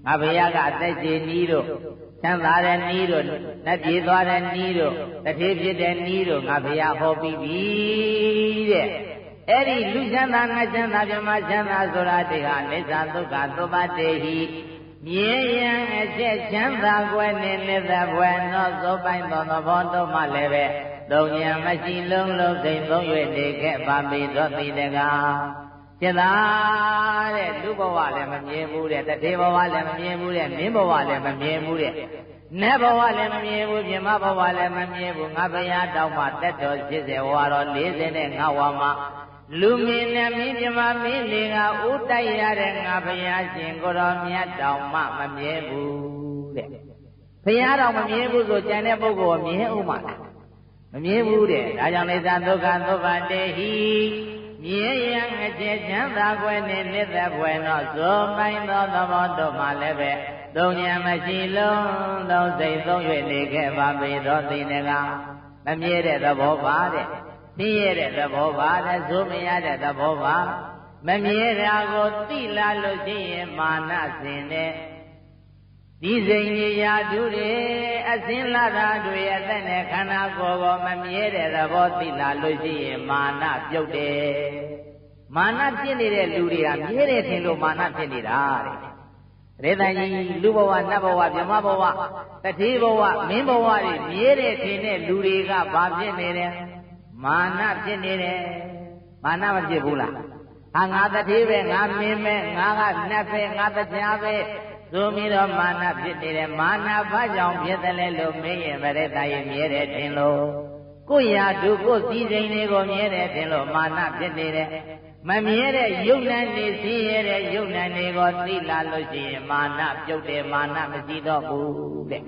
ငါဘုရားကအသက်ရှင်နီးတို့ချမ်းသာတဲ့နီးတို့နတ်ပြည်သွားတဲ့နီးတို့တထေးဖြစ်တဲ့နီးတို့ငါဘုရားဟောပြီးပြီတဲ့အဲ့ဒီလူချမ်းသာငါချမ်းသာပြမချမ်းသာဆိုတာတေဟာအိစ္ဆာဒုက္ခသုပတေဟိမြဲရန်အချက်ချမ်းသာကွယ်နဲ့လက်သက်ဘွယ်သောသောပိုင်းသောသဘောတို့မှလည်းပဲသုံးဉာဏ်မရှိလုံးလုံးစိတ်သုံး၍နေခဲ့ပါပေသောတိတကားจิตာတဲ့လူဘဝလည်းမမြင်ဘူးတဲ့တထေဘဝလည်းမမြင်ဘူးတဲ့မင်းဘဝလည်းမမြင်ဘူးတဲ့နတ်ဘဝလည်းမမြင်ဘူးပြမဘဝလည်းမမြင်ဘူးငါဘုရားတောင်းမှတက်တော်80ဝါတော်45ဝါမှာလူမင်းနဲ့မင်းပြမမင်းတွေကဥတိုက်ရတဲ့ငါဘုရားရှင်ကိုတော်မြတ်တောင်းမှမမြင်ဘူးတဲ့ဘုရားတော်မမြင်ဘူးဆိုကြံတဲ့ပုဂ္ဂိုလ်မြင်ဥမှာလားမမြင်ဘူးတဲ့ဒါကြောင့်အိစ္ဆာဒုက္ခသုပတေဟိမြဲရန်အကျဉ်းချမ်းသာကွယ်နဲ့နှစ်သက်ဖွယ်သောဇောပိုင်းသောသဘောတို့မှလည်းပဲသုံးဉာဏ်မရှိလုံးလုံးစိတ်သုံး၍နေခဲ့ပါပေသောတိတကားမမြဲတဲ့သဘောပါတဲ့သိရတဲ့သဘောပါတဲ့ဇိုးမရတဲ့သဘောပါမမြဲတာကိုသိလာလို့ရှိရင်မာနစင်တဲ့ဒီစိန်ကြီးရာဓုတွေအစင်းလာတာတွေအသက်နဲ့ခန္ဓာကိုယ်ကိုမမြဲတဲ့သဘောသိလာလို့ရှိရင်မာနပြုတ်တယ်မာနဖြစ်နေတဲ့လူတွေကမြဲတယ်ထင်လို့မာနဖြစ်နေတာတဲ့ရေတန်ကြီးလူဘဝနတ်ဘဝဗြဟ္မဘဝတတိဘဝမင်းဘဝတွေမြဲတယ်ထင်တဲ့လူတွေကဘာဖြစ်နေတယ်မာနဖြစ်နေတယ်မာနမဖြစ်ဘူးလားဟာငါတတိပဲငါမင်းပဲငါကနတ်ပဲငါတရားပဲဆိုပြီးတော့မာနဖြစ်နေတယ်မာနဘာကြောင့်ဖြစ်တယ်လဲလို့မေးရင်ဗရတရေမြဲတယ်ထင်လို့ကိုယ်ရာသူကိုယ်စည်းစိမ်တွေကိုမြဲတယ်ထင်လို့မာနဖြစ်နေတယ်မမြဲတဲ့ယုတ်နံနေစည်းရတဲ့ယုတ်နံတွေကိုသိလာလို့ရှိရင်မာနပြုတ်တယ်မာနမရှိတော့ဘူးတဲ့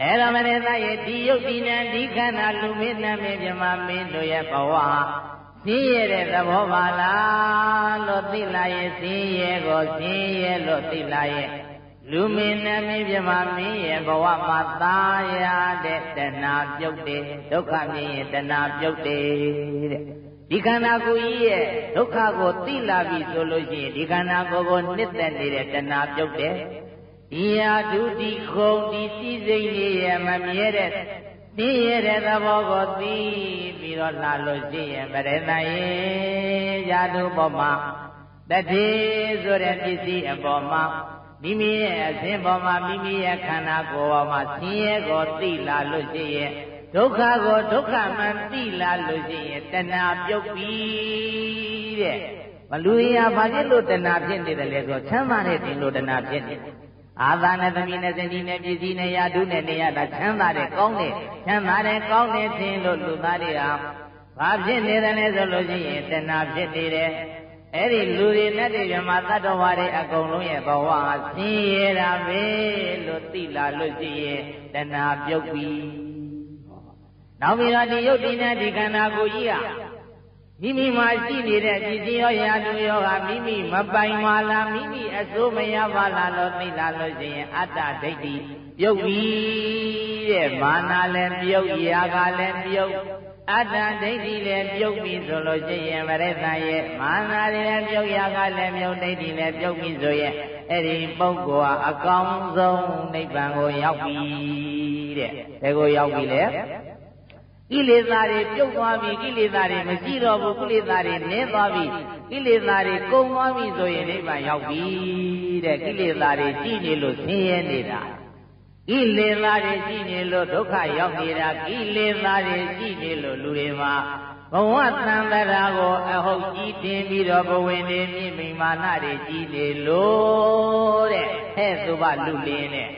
အဲ့ဒါမရတရေဒီယုတ်ဒီနံဒီခန္ဓာလူမင်းနာမည်မြမမင်းတို့ရဲ့ဘဝစည်းရတဲ့သဘောပါလားလို့သိလာရဲ့စည်းရကိုစည်းရလို့သိလာရဲ့လူမင်းနာမည်မြမမင်းရဲ့ဘဝမှာသာရတဲ့တဏှာပြုတ်တယ်ဒုက္ခမြင်ရင်တဏှာပြုတ်တယ်တဲ့ဒီခန္ဓာကိုယ်ကြီးရဲ့ဒုက္ခကိုသိလာပြီဆိုလို့ရှိရင်ဒီခန္ဓာကိုယ်ကိုနှစ်သက်နေတဲ့တဏှာပြုတ်တယ်ဒီဟာဒုတိခုံဒီစည်းစိမ်ကြီးရဲ့မမြဲတဲ့သိရတဲ့သဘောကိုသိပြီးတော့လာလို့ရှိရင်ဗရဏယေယာတုပေါ်မှာတတိဆိုတဲ့ပစ္စည်းအပေါ်မှာမိမိရဲ့အစဉ်ပေါ်မှာမိမိရဲ့ခန္ဓာကိုယ်ပေါ်မှာဆင်းရဲကိုသိလာလို့ရှိရင်ဒုက္ခကိုဒုက္ခမှန်သိလာလို့ရှိရင်တဏှာပြုတ်ပြီတဲ့မလူရဘာဖြစ်လို့တဏှာဖြစ်နေတယ်လဲဆိုချမ်းသာတဲ့တင်လို့တဏှာဖြစ်နေတယ်အာသာနဲ့သမီးနဲ့စင်ကြီးနဲ့ပစ္စည်းနဲ့ယာတုနဲ့နေရတာချမ်းသာတဲ့ကောင်းတဲ့ချမ်းသာတဲ့ကောင်းတဲ့ထင်လို့လူသားတွေကဘာဖြစ်နေတယ်လဲဆိုလို့ရှိရင်တဏှာဖြစ်နေတယ်အဲ့ဒီလူတွေနဲ့တွေမြမသတ္တဝါတွေအကုန်လုံးရဲ့ဘဝဟာဆင်းရဲတာပဲလို့သိလာလို့ရှိရင်တဏှာပြုတ်ပြီနောက်ပြီးတော့ဒီယုတ်တိနဲ့ဒီခန္ဓာကိုယ်ကြီးဟာမိမိမှာရှိနေတဲ့ပစ္စည်းရောယာတုရောဟာမိမိမပိုင်ပါလားမိမိအစိုးမရပါလားလို့သိလာလို့ရှိရင်အတ္တဒိဋ္ဌိပြုတ်ပြီတဲ့မာနလည်းပြုတ်ရာကလည်းပြုတ်အတ္တဒိဋ္ဌိလည်းပြုတ်ပြီဆိုလို့ရှိရင်ဗရတရဲ့မာနလည်းပြုတ်ရာကလည်းပြုတ်ဒိဋ္ဌိလည်းပြုတ်ပြီဆိုရင်အဲ့ဒီပုဂ္ဂိုလ်ဟာအကောင်းဆုံးနိဗ္ဗာန်ကိုရောက်ပြီတဲ့ဘယ်ကိုရောက်ပြီလဲကိလေသာတွေပြုတ်သွားပြီကိလေသာတွေမရှိတော့ဘူးကိလေသာတွေနည်းသွားပြီကိလေသာတွေကုန်သွားပြီဆိုရင်နိဗ္ဗာန်ရောက်ပြီတဲ့ကိလေသာတွေရှိနေလို့ဆင်းရဲနေတာကိလေသာတွေရှိနေလို့ဒုက္ခရောက်နေတာကိလေသာတွေရှိနေလို့လူတွေမှာဘဝသံသရာကိုအဟုတ်ကြီးတင်ပြီးတော့ဘဝင်နေမြင့်မိမာနတွေကြီးနေလို့တဲ့ဟဲ့သူဘလူလင်းတဲ့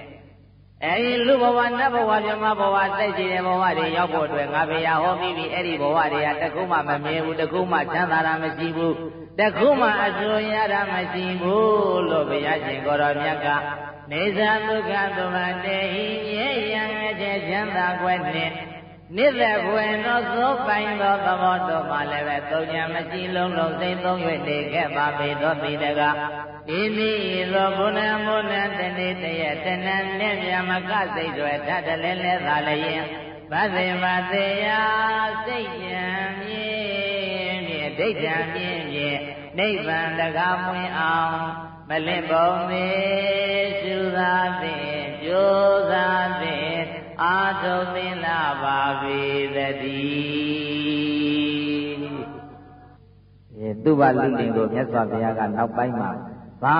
အဲဒီလူဘဝနတ်ဘဝမြမဘဝတက်ရှိတဲ့ဘဝတွေရောက်ဖို့အတွက်ငါဘုရားဟောပြီးပြီအဲ့ဒီဘဝတွေကတခုမှမမြဲဘူးတခုမှချမ်းသာတာမရှိဘူးတခုမှအစိုးရတာမရှိဘူးလို့ဘုရားရှင်ကိုရောမြတ်ကနေသဒုက္ခသုမတေဟိရေယံအကျဉ်းချမ်းသာကွယ်နှင့်နိသက်ဘွယ်သောသောပိုင်သောသဘောတို့မှလည်းပဲသုံးဉာဏ်မရှိလုံးလုံးစိတ်သုံး၍နေခဲ့ပါပေသောတိတကားဣတိသောဘုဏ္ဏမောနတနေ့တရတဏ္ဍနဲ့မြမကစိတ်တွေဓာတ်တလဲလဲသာလျင်ဗသေမသေးယစိတ်ဉာဏ်မြင်မြင်ဒိဋ္ဌံမြင်မြင်နိဗ္ဗာန်တကားမွင်အောင်မလင့်ပုံသေးရှု စားဖြင့်ကြိုးစားဖြင့်အာထုံသင်လာပါပေသတည်းသူဘလူလင်ကိုမြတ်စွာဘုရားကနောက်ပိုင်းမှာဘာ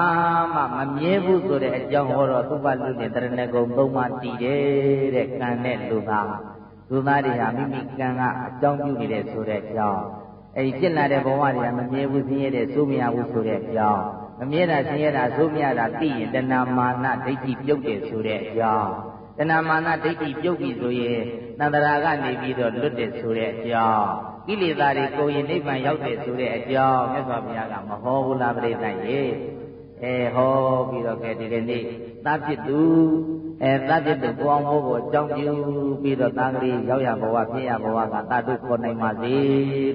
မှမမြဲဘူးဆိုတဲ့အကြောင်းဟောတော့သူဘလူလင်တရဏဂုံသုံးပါးတည်တယ်တဲ့ကံနဲ့လူသားတွေဟာမိမိကံကအကြောင်းပြုနေတဲ့ဆိုတဲ့အကြောင်းအဲဒီဖြစ်လာတဲ့ဘဝတွေကမမြဲဘူးဆင်းရဲတဲ့စိုးမရဘူးဆိုတဲ့အကြောင်းမမြဲတာဆင်းရဲတာစိုးမရတာသိရင်တဏမာနဒိဋ္ဌိပြုတ်တယ်ဆိုတဲ့အကြောင်းတဏမာနဒိဋ္ဌိပြုတ်ပြီဆိုရင်သန္တရာကနေပြီးတော့လွတ်တယ်ဆိုတဲ့အကြောင်းကိလေသာတွေကိုယ်ရင်နိဗ္ဗာန်ရောက်တယ်ဆိုတဲ့အကြောင်းမြတ်စွာဘုရားကမဟောဘူးလားပြိဿရေဟောပြီးတော့ကဲဒီကနေ့သဗ္ဗစ်သူသဗ္ဗစ်သူကိုအောင်ဖို့ကိုအကြောင်းပြုပြီးတော့သာဂရိရောက်ရဘဝဖြစ်ရဘဝကသာတုခေါ်နိုင်ပါစေ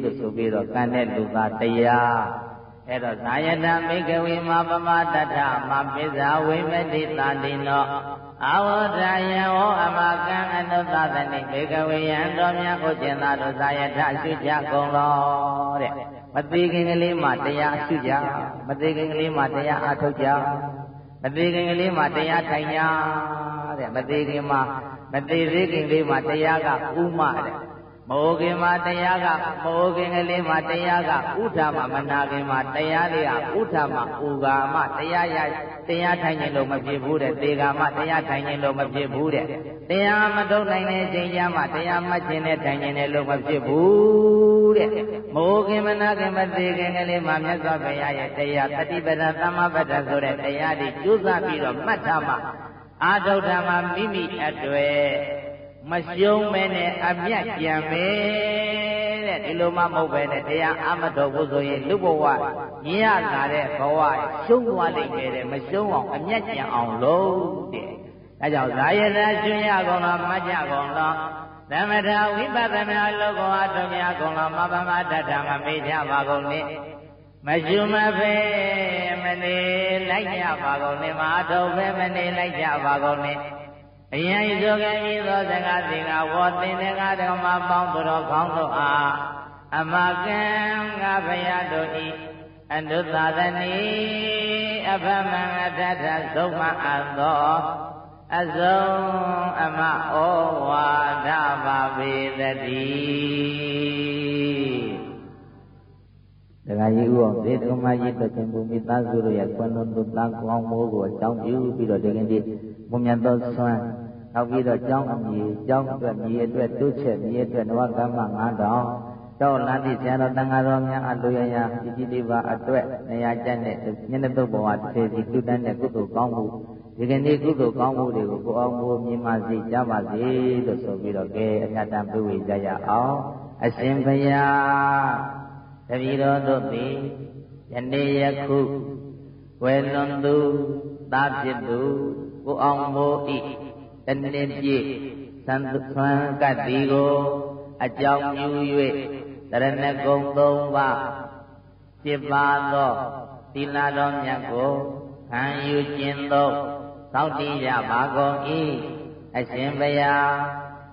လို့ဆိုပြီးတော့ကံတဲ့လူသားတရားအဲ့တော့ဇာယတမိကဝေမပမတ္ထမပိဇာဝိမတိသာတိနောအဝဒ္ဒယံဟောအမကံအနုသသနိဘေကဝေယံတော်မြတ်ကိုကျင်သာတို့ဇာယထရှုကြကုန်တော်တဲ့မသေးခင်ကလေးမှတရားရှုကြမသေးခင်ကလေးမှတရားအားထုတ်ကြမသေးခင်ကလေးမှတရားထိုင်ကြတဲ့မသေးခင်မှမသေးသေးခင်လေးမှတရားကဥမတဲ့မဟုတ်ခင်မှာတရားကမဟုတ်ခင်ကလေးမှာတရားကဥထာမမနာခင်မှာတရားတွေကဥထာမဥကာမတရားထိုင်ခြင်းလို့မဖြစ်ဘူးတဲ့သေကာမတရားထိုင်ခြင်းလို့မဖြစ်ဘူးတဲ့တရားမထုတ်နိုင်တဲ့အချိန်ကျမှတရားမှတ်ခြင်းနဲ့ထိုင်ခြင်းနဲ့လို့မဖြစ်ဘူးတဲ့မဟုတ်ခင်မနာခင်မသေခင်ကလေးမှာမြတ်စွာဘုရားရဲ့တရားတတိပဒသမ္မာပဒဆိုတဲ့တရားတွေကျိုးစားပြီးတော့မှတ်ထားမှအာထုတ်ထားမှမိမိအတွေ့မရှုံးမဲနဲ့အမြတ်ကြံမယ်တဲ့ဒီလိုမှမဟုတ်ပဲနဲ့တရားအမတော်ဘူးဆိုရင်လူဘဝညရလာတဲ့ဘဝရှုံးသွားလိမ့်မယ်တဲ့မရှုံးအောင်အမြတ်ကြံအောင်လုပ်တဲ့ဒါကြောင့်ဇာယနာရှင်ရကုန်တော်မှတ်ကြကုန်တော်သမထဝိပဿနာလောကောအထုံများကုန်တော်မပမတ္ထမမေ့ကြပါကုန်နှင့်မရှုမဖဲမနေလိုက်ကြပါကုန်နှင့်မအထုံဖဲမနေလိုက်ကြပါကုန်နှင့်အယံဤသို့ကဲ့ဤသောစကားသင်္ကဝေါသင်္ကဓမ္မပေါင်းသူတော်ကောင်းတို့အားအမကံငါဘုရားတို့ဤအနုသသနိအဖမံအထထသုံးမအပ်သောအစုံအမဩဝါဒပါပေသတည်းဒကာကြီးဦးအောင်သေတ္တမကြီးတို့ချင်းဘူမိသားစုတို့ရဲ့ခွန်းလုံးတို့သားကောင်းမိုးကိုအကြောင်းပြုပြီးတော့ဒီကနေ့ဘုံမြတ်သောဆွမ်းနောက်ပြီးတော့ကျောင်းအမည်ကျောင်းအတွက်မြေအတွက်တိုးချက်မြေအတွက်နဝကမ္မ9000ကျောင်းလမ်းတိဆရာတော်တန်ဃာတော်များအလိုရရပြည်ပြည်လေးပါအတွက်နေရာကျက်နဲ့ညနေတုပ်ဘဝတစ်သေးစီလူတန်းတဲ့ကုသိုလ်ကောင်းမှုဒီကနေ့ကုသိုလ်ကောင်းမှုတွေကိုကိုအောင်မိုးမြင်ပါစေကြပါစေလို့ဆိုပြီးတော့ကဲအမြတ်တမ်းပြုဝေကြရအောင်အရှင်ဘုရားတပည့်တော်တို့သည်ယနေ့ယခုဝယ်လွန်သူသားဖြစ်သူကိုအောင်မိုးဤတနေ့ပြည့်သံသွမ်းကတ်ဒီကိုအကြောင်းပြု၍တရဏဂုံ3ပါးဖြစ်ပါသောသီလတော်မြတ်ကိုခံယူခြင်းသောသောက်တည်ကြပါကုန်၏အရှင်ဘုရား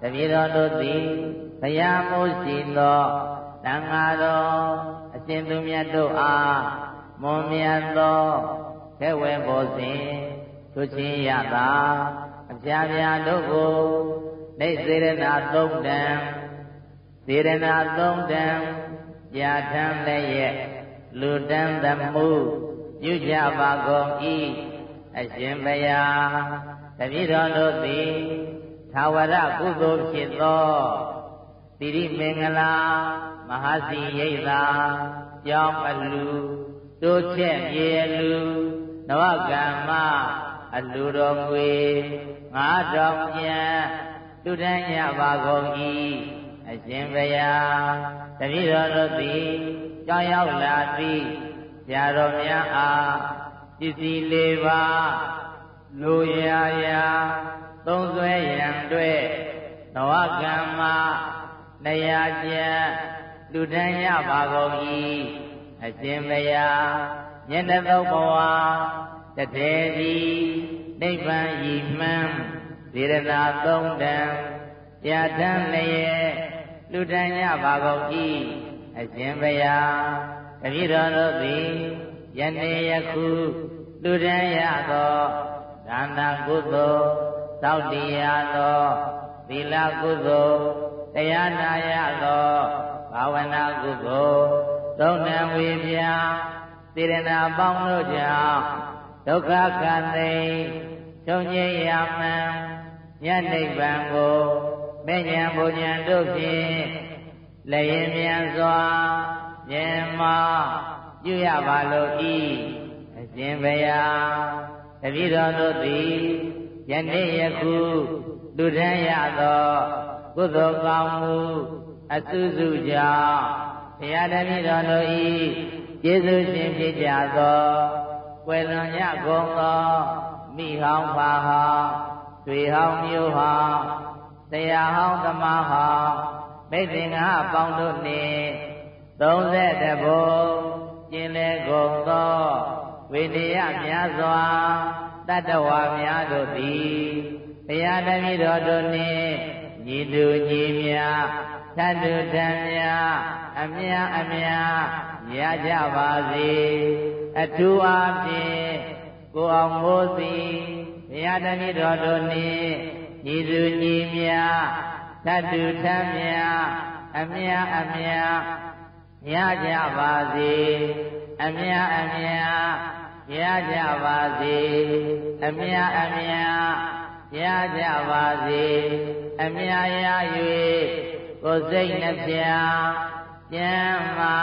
တပည့်တော်တို့သည်ဘုရားမိုးရှိသောတန်ဃာတော်အရှင်သူမြတ်တို့အားမွန်မြတ်သောခဲဝဲဘောစဉ်သူချင်းရတာအပြာပြာတို့ကိုနေစေရနာသုံးတံစေရနာသုံးတံကြာထမ်းလည်းရဲ့လူတန်းသမှုပြုကြပါကုန်၏အရှင်ဘုရားတပည့်တော်တို့သည်သာဝရကုသိုလ်ဖြစ်သောတိရိမင်္ဂလာမဟာစီရိတ်သာကြောင်းအလူတိုးချက်ရေလူနဝကမ္မအလူတော်ငွေ9000ကျန်လူတန်းရပါကုန်၏အရှင်ဘုရားတပည့်တော်တို့သည်ကြောင်းရောက်လာသည်ဆရာတော်များအားပစ္စည်း၄ပါးလူရာသုံးဆွဲရန်တွေ့နဝကမ္မ200ကျန်လူတန်းရပါကုန်၏အရှင်ဘုရားမျက်နှာသုံးဘဝတထေစီနိဗ္ဗာန်ဤမှန်စေရနာသုံးတံကြာထမ်းလည်းလူတန်းရပါကုန်၏အရှင်ဘုရားတပည့်တော်တို့သည်ယနေ့ယခုလူတန်းရသောဓ ဒါနကုသိုလ်သောက်တရားသောသီလကုသိုလ်တရားနာရသောဘာဝနာကုသိုလ်သုံးနံဝေပြစေရနာပေါင်းတို့ကြောင့်ဒုက္ခခန္တိချုပ်ငြိမ်းရမှန်ညနိဗ္ဗာန်ကိုမေညာဘုညာတို့ဖြင့်လည်းရင်မြန်စွာမြင်မာပြုရပါလို့ဤအရှင်ဘုရားတပည့်တော်တို့သည်ယနေ့ယခုလူထမ်းရသောကုသိုလ်ကောင်းမှုအစုစုကြောင့်ဘုရားတပည့်တော်တို့ဤကျေးဇူးရှင်ဖြစ်ကြသောကွယ်လွန်ရကုန်သောမိဟောင်းဖာဟောင်းတွေ့ဟောင်းမျိုးဟောင်းတရားဟောင်းသမားဟောင်းမိတ်သင်္ဃာပေါင်းတို့နှင့်30ဘုံကျင်လေကုန်သောဝိနည်းများစွာတတ္တဝါများတို့သည်ဘုရားတပည့်တော်တို့နှင့်ညီတူညီမြထတ်တူထံမြအမြအမြရကြပါစေအထူးအားဖြင့်ကိုအောင်မိုးသည်ဘုရားတပည့်တော်တို့နှင့်ညီတူညီမြထတ်တူထံမြအမြအမြရကြပါစေအမြအမြရကြပါစေအမြအမြရကြပါစေအမြရ၍ကိုယ်စိတ်နှပြကျမ်းမာ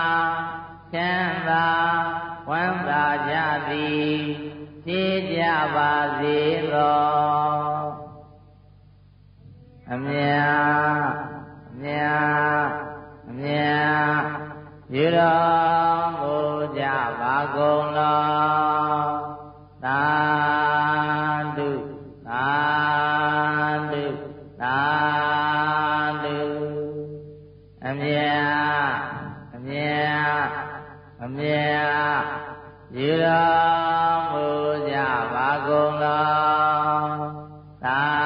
ချမ်းသာဝမ်းသာကြသည်ဖြစ်ကြပါစေသောအမြပြုတော်မူကြပါကုန်လောသာဓုသာဓုသာဓုအမြပြုတော်မူကြပါကုန်လောသာ